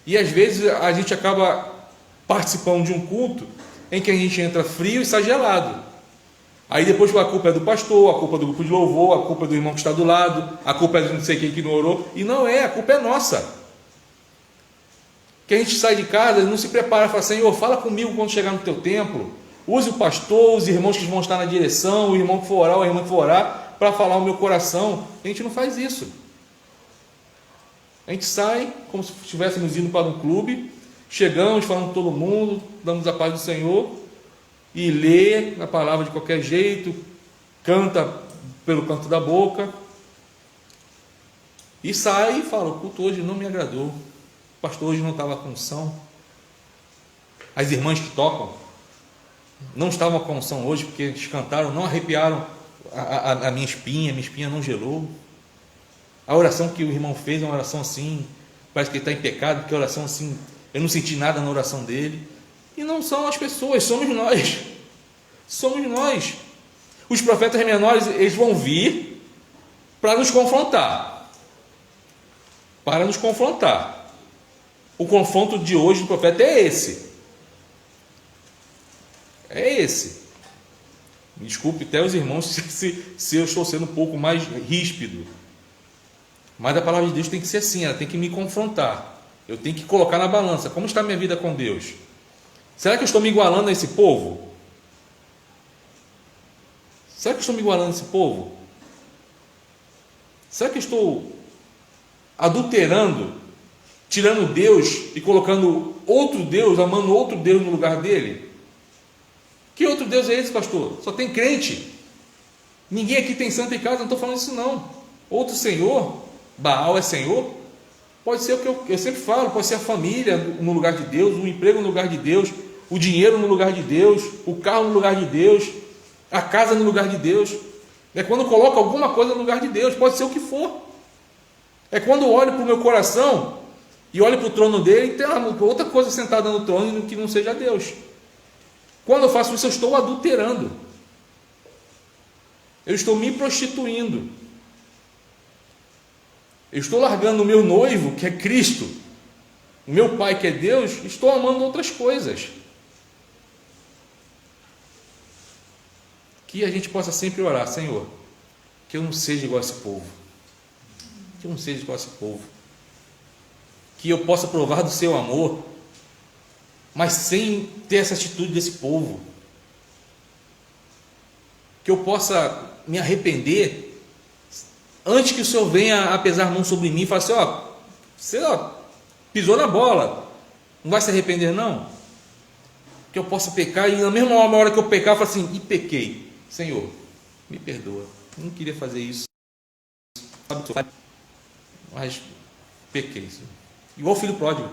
E às vezes a gente acaba participando de um culto em que a gente entra frio e sai gelado. Aí depois a culpa é do pastor, a culpa é do grupo de louvor, a culpa é do irmão que está do lado, a culpa é de não sei quem que não orou. E não é, a culpa é nossa. Que a gente sai de casa e não se prepara, fala: Senhor, fala comigo quando chegar no teu templo. Use o pastor, os irmãos que vão estar na direção, o irmão que for orar, o irmão que for orar, para falar o meu coração. A gente não faz isso. A gente sai como se estivéssemos indo para um clube, chegamos falando com todo mundo, damos a paz do Senhor, e lê a palavra de qualquer jeito, canta pelo canto da boca, e sai e fala: o culto hoje não me agradou, o pastor hoje não estava com unção, as irmãs que tocam não estavam com unção hoje, porque eles cantaram, não arrepiaram a minha espinha não gelou. A oração que o irmão fez é uma oração assim, parece que ele está em pecado, porque a oração assim, eu não senti nada na oração dele. E não são as pessoas, somos nós. Somos nós. Os profetas menores, eles vão vir para nos confrontar. Para nos confrontar. O confronto de hoje do profeta é esse. É esse. Me desculpe até os irmãos se eu estou sendo um pouco mais ríspido. Mas a palavra de Deus tem que ser assim, ela tem que me confrontar. Eu tenho que colocar na balança. Como está a minha vida com Deus? Será que eu estou me igualando a esse povo? Será que eu estou me igualando a esse povo? Será que eu estou adulterando, tirando Deus e colocando outro Deus, amando outro Deus no lugar dele? Que outro Deus é esse, pastor? Só tem crente. Ninguém aqui tem santo em casa, não estou falando isso não. Outro Senhor, Baal é Senhor? Pode ser o que eu sempre falo, pode ser a família no lugar de Deus, o emprego no lugar de Deus, o dinheiro no lugar de Deus, o carro no lugar de Deus, a casa no lugar de Deus. É quando coloca alguma coisa no lugar de Deus, pode ser o que for. É quando eu olho para o meu coração e olho para o trono dele e tem outra coisa sentada no trono que não seja Deus. Quando eu faço isso, eu estou adulterando. Eu estou me prostituindo. Eu estou largando o meu noivo, que é Cristo, o meu pai, que é Deus, estou amando outras coisas. Que a gente possa sempre orar: Senhor, que eu não seja igual a esse povo. Que eu não seja igual a esse povo. Que eu possa provar do seu amor, mas sem ter essa atitude desse povo. Que eu possa me arrepender antes que o Senhor venha a pesar a mão sobre mim e fale assim: você pisou na bola, não vai se arrepender não? Que eu possa pecar e na mesma hora que eu pecar, eu falo assim: e pequei, Senhor, me perdoa, eu não queria fazer isso, mas pequei, Senhor. Igual o filho pródigo: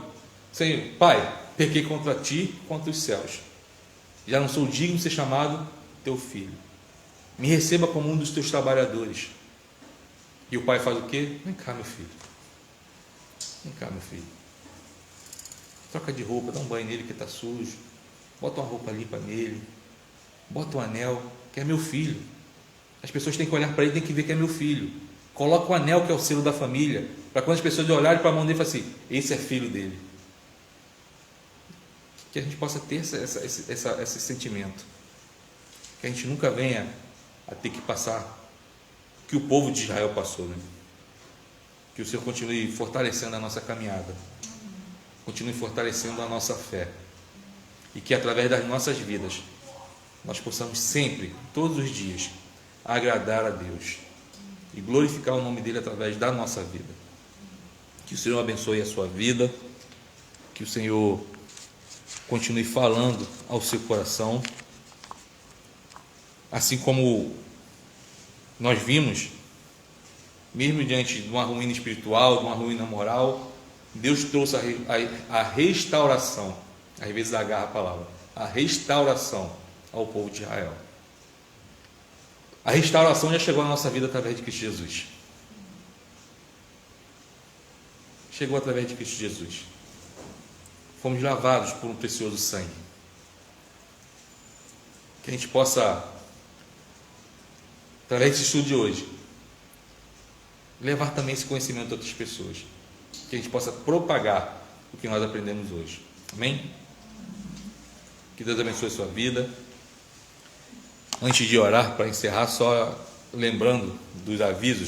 Senhor, Pai, pequei contra ti, contra os céus, já não sou digno de ser chamado teu filho, me receba como um dos teus trabalhadores. E o pai faz o quê? Vem cá, meu filho. Vem cá, meu filho. Troca de roupa, dá um banho nele que está sujo. Bota uma roupa limpa nele. Bota um anel, que é meu filho. As pessoas têm que olhar para ele, têm que ver que é meu filho. Coloca o anel, que é o selo da família, para quando as pessoas olharem para a mão dele e falarem assim: esse é filho dele. Que a gente possa ter esse sentimento. Que a gente nunca venha a ter que passar que o povo de Israel passou, né? Que o Senhor continue fortalecendo a nossa caminhada. continue fortalecendo a nossa fé e que através das nossas vidas nós possamos sempre, todos os dias, agradar a Deus e glorificar o nome dele através da nossa vida. Que o Senhor abençoe a sua vida, que o Senhor continue falando ao seu coração, assim como nós vimos, mesmo diante de uma ruína espiritual, de uma ruína moral, Deus trouxe a restauração, às vezes agarra a palavra, a restauração ao povo de Israel. A restauração já chegou na nossa vida através de Cristo Jesus. Chegou através de Cristo Jesus. Fomos lavados por um precioso sangue. Que a gente possa, através desse estudo de hoje, levar também esse conhecimento a outras pessoas. Que a gente possa propagar o que nós aprendemos hoje. Amém? Que Deus abençoe a sua vida. Antes de orar, para encerrar, só lembrando dos avisos.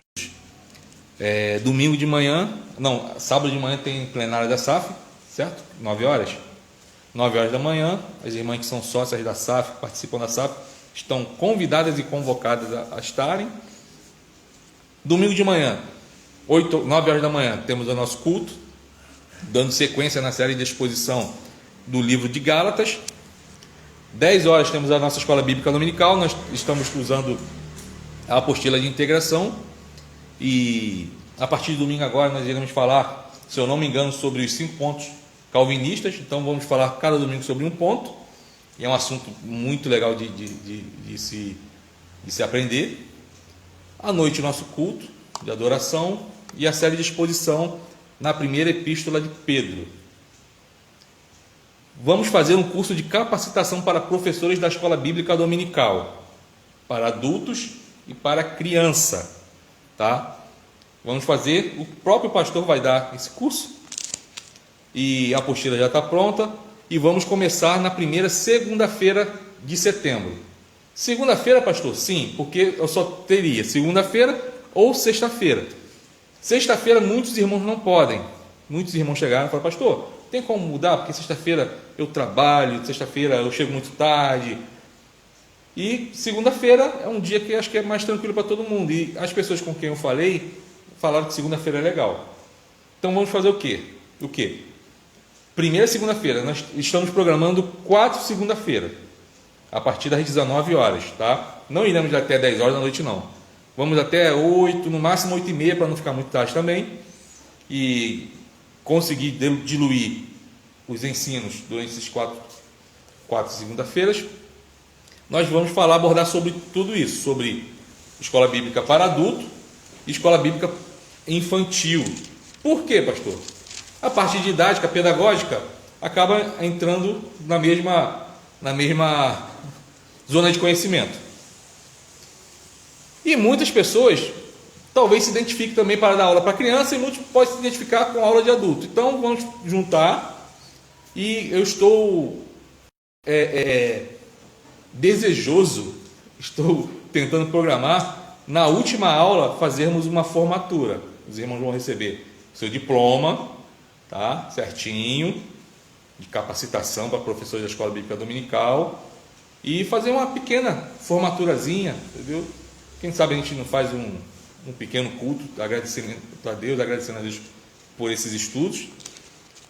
Domingo de manhã, não, sábado de manhã tem plenária da SAF, certo? 9 horas. 9 horas da manhã, as irmãs que são sócias da SAF, que participam da SAF, estão convidadas e convocadas a estarem. Domingo de manhã, 9 horas da manhã, temos o nosso culto, dando sequência na série de exposição do livro de Gálatas. 10 horas temos a nossa escola bíblica dominical, nós estamos usando a apostila de integração e a partir de domingo agora nós iremos falar, se eu não me engano, sobre os 5 pontos calvinistas. Então vamos falar cada domingo sobre um ponto, e é um assunto muito legal de se aprender. À noite o nosso culto de adoração e a série de exposição na primeira epístola de Pedro. Vamos fazer um curso de capacitação para professores da escola bíblica dominical, para adultos e para criança, tá? Vamos fazer, o próprio pastor vai dar esse curso, e a apostila já está pronta, e vamos começar na primeira segunda-feira de setembro. Segunda-feira, pastor? Sim, porque eu só teria segunda-feira ou sexta-feira. Sexta-feira muitos irmãos não podem. Muitos irmãos chegaram e falaram, pastor, tem como mudar? Porque sexta-feira eu trabalho, sexta-feira eu chego muito tarde. E segunda-feira é um dia que acho que é mais tranquilo para todo mundo. E as pessoas com quem eu falei, falaram que segunda-feira é legal. Então vamos fazer o quê? O quê? Primeira segunda-feira, nós estamos programando 4 segunda-feira, a partir das 19 horas, tá? Não iremos até 10 horas da noite, não. Vamos até 8, no máximo 8h30, para não ficar muito tarde também. E conseguir diluir os ensinos durante esses 4 segunda-feiras. Nós vamos abordar sobre tudo isso, sobre escola bíblica para adulto e escola bíblica infantil. Por quê, pastor? A parte didática, pedagógica, acaba entrando na mesma zona de conhecimento. E muitas pessoas talvez se identifiquem também para dar aula para criança, e muitos podem se identificar com aula de adulto. Então vamos juntar, e eu estou desejoso, estou tentando programar, na última aula fazermos uma formatura. Os irmãos vão receber seu diploma, tá? Certinho, de capacitação para professores da escola bíblica dominical, e fazer uma pequena formaturazinha, entendeu? Quem sabe a gente não faz um pequeno culto, agradecendo a Deus por esses estudos.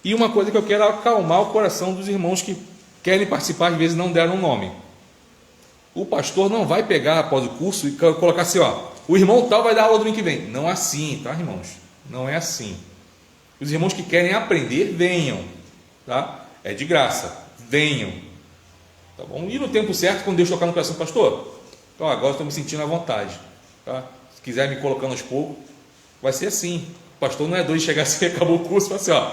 E uma coisa que eu quero é acalmar o coração dos irmãos que querem participar, às vezes não deram nome. O pastor não vai pegar após o curso e colocar assim, ó, o irmão tal vai dar aula domingo que vem. Não é assim, tá, irmãos? Não é assim. Os irmãos que querem aprender, venham, tá? É de graça, venham, tá bom? E no tempo certo, quando Deus tocar no coração do pastor, então agora estou me sentindo à vontade, tá? Se quiser me colocando aos poucos, vai ser assim. O pastor não é doido de chegar assim, acabou o curso, fala assim, ó,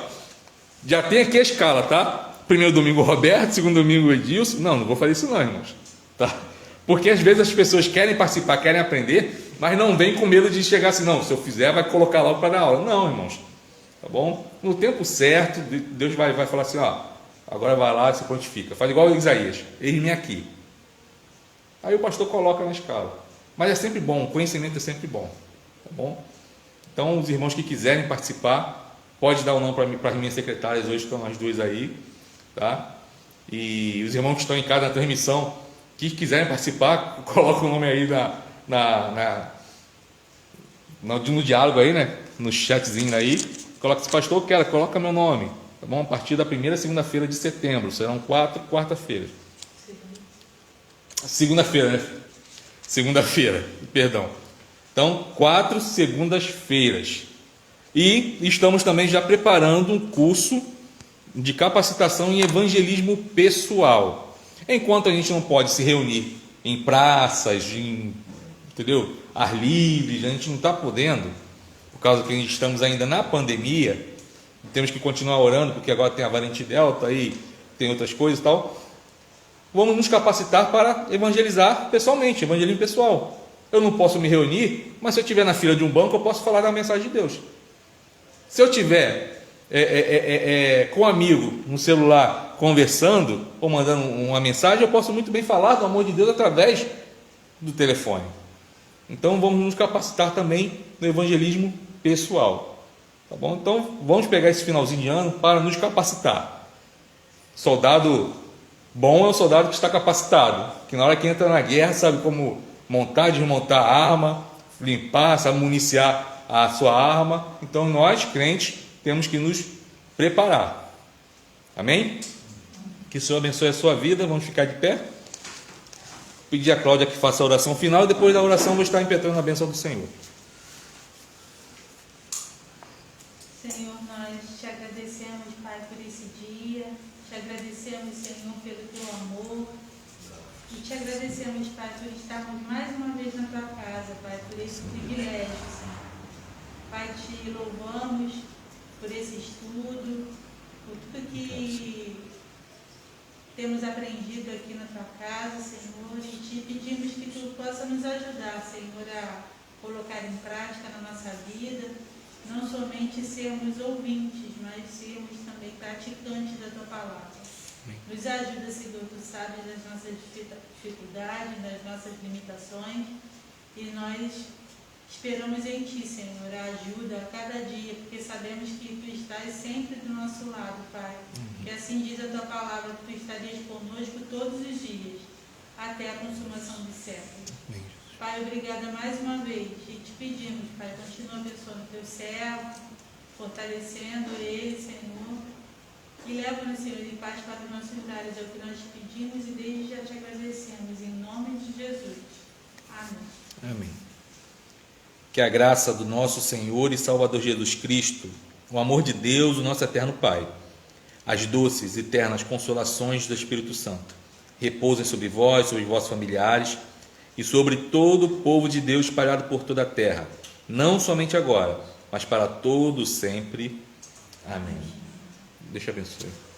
já tem aqui a escala, tá? Primeiro domingo Roberto, segundo domingo Edilson. Não vou fazer isso não, irmãos, tá? Porque às vezes as pessoas querem participar, querem aprender, mas não vem com medo de chegar assim, não, se eu fizer vai colocar logo para dar aula. Não, irmãos, tá bom? No tempo certo, Deus vai falar assim, ó, agora vai lá e se prontifica. Faz igual Isaías, eis-me aqui. Aí o pastor coloca na escala. Mas é sempre bom, o conhecimento é sempre bom, tá bom? Então os irmãos que quiserem participar, Pode dar o nome para as minhas secretárias, hoje estão as duas aí, tá? E os irmãos que estão em casa na transmissão, que quiserem participar, coloca o nome aí no diálogo aí, né? No chatzinho aí, coloca se pastor quer, coloca meu nome, tá bom? A partir da primeira segunda-feira de setembro, serão 4 quarta-feiras. Segunda-feira, né? Segunda-feira, perdão. Então, 4 segundas-feiras. E estamos também já preparando um curso de capacitação em evangelismo pessoal. Enquanto a gente não pode se reunir em praças, entendeu? Ar livre, a gente não está podendo, por causa que estamos ainda na pandemia, temos que continuar orando, porque agora tem a variante Delta, aí tem outras coisas e tal. Vamos nos capacitar para evangelizar pessoalmente, evangelismo pessoal. Eu não posso me reunir, mas se eu estiver na fila de um banco, eu posso falar da mensagem de Deus. Se eu estiver com um amigo no celular conversando ou mandando uma mensagem, eu posso muito bem falar do amor de Deus através do telefone. Então vamos nos capacitar também no evangelismo pessoal, tá bom? Então vamos pegar esse finalzinho de ano para nos capacitar. Soldado bom é o soldado que está capacitado, que na hora que entra na guerra sabe como montar, desmontar a arma, limpar, sabe municiar a sua arma. Então nós, crentes, temos que nos preparar. Amém? Que o Senhor abençoe a sua vida. Vamos ficar de pé. Pedir a Cláudia que faça a oração final e depois da oração vou estar impetrando a bênção do Senhor. Senhor, nós te agradecemos, Pai, por esse dia. Te agradecemos, Senhor, pelo teu amor. E te agradecemos, Pai, por estarmos mais uma vez na tua casa, Pai, por esse privilégio, Senhor. Pai, te louvamos por esse estudo, por tudo que temos aprendido aqui na tua casa, Senhor, e te pedimos que tu possa nos ajudar, Senhor, a colocar em prática na nossa vida, não somente sermos ouvintes, mas sermos também praticantes da tua palavra. Nos ajuda, Senhor, tu sabes das nossas dificuldades, das nossas limitações, e nós esperamos em ti, Senhor, a ajuda a cada dia, porque sabemos que tu estás sempre do nosso lado, Pai. Que assim diz a tua palavra, que tu estarias conosco todos os dias, até a consumação do século. Pai, obrigada mais uma vez, e te pedimos, Pai, continua abençoando teu servo, fortalecendo ele, Senhor, e leva-nos, Senhor, em paz para os nossos lares, é o que nós te pedimos e desde já te agradecemos, em nome de Jesus. Amém. Amém. Que a graça do nosso Senhor e Salvador Jesus Cristo, o amor de Deus, o nosso eterno Pai, as doces e eternas consolações do Espírito Santo repousem sobre vós, sobre vossos familiares e sobre todo o povo de Deus espalhado por toda a terra, não somente agora, mas para todo sempre. Amém. Deus te abençoe.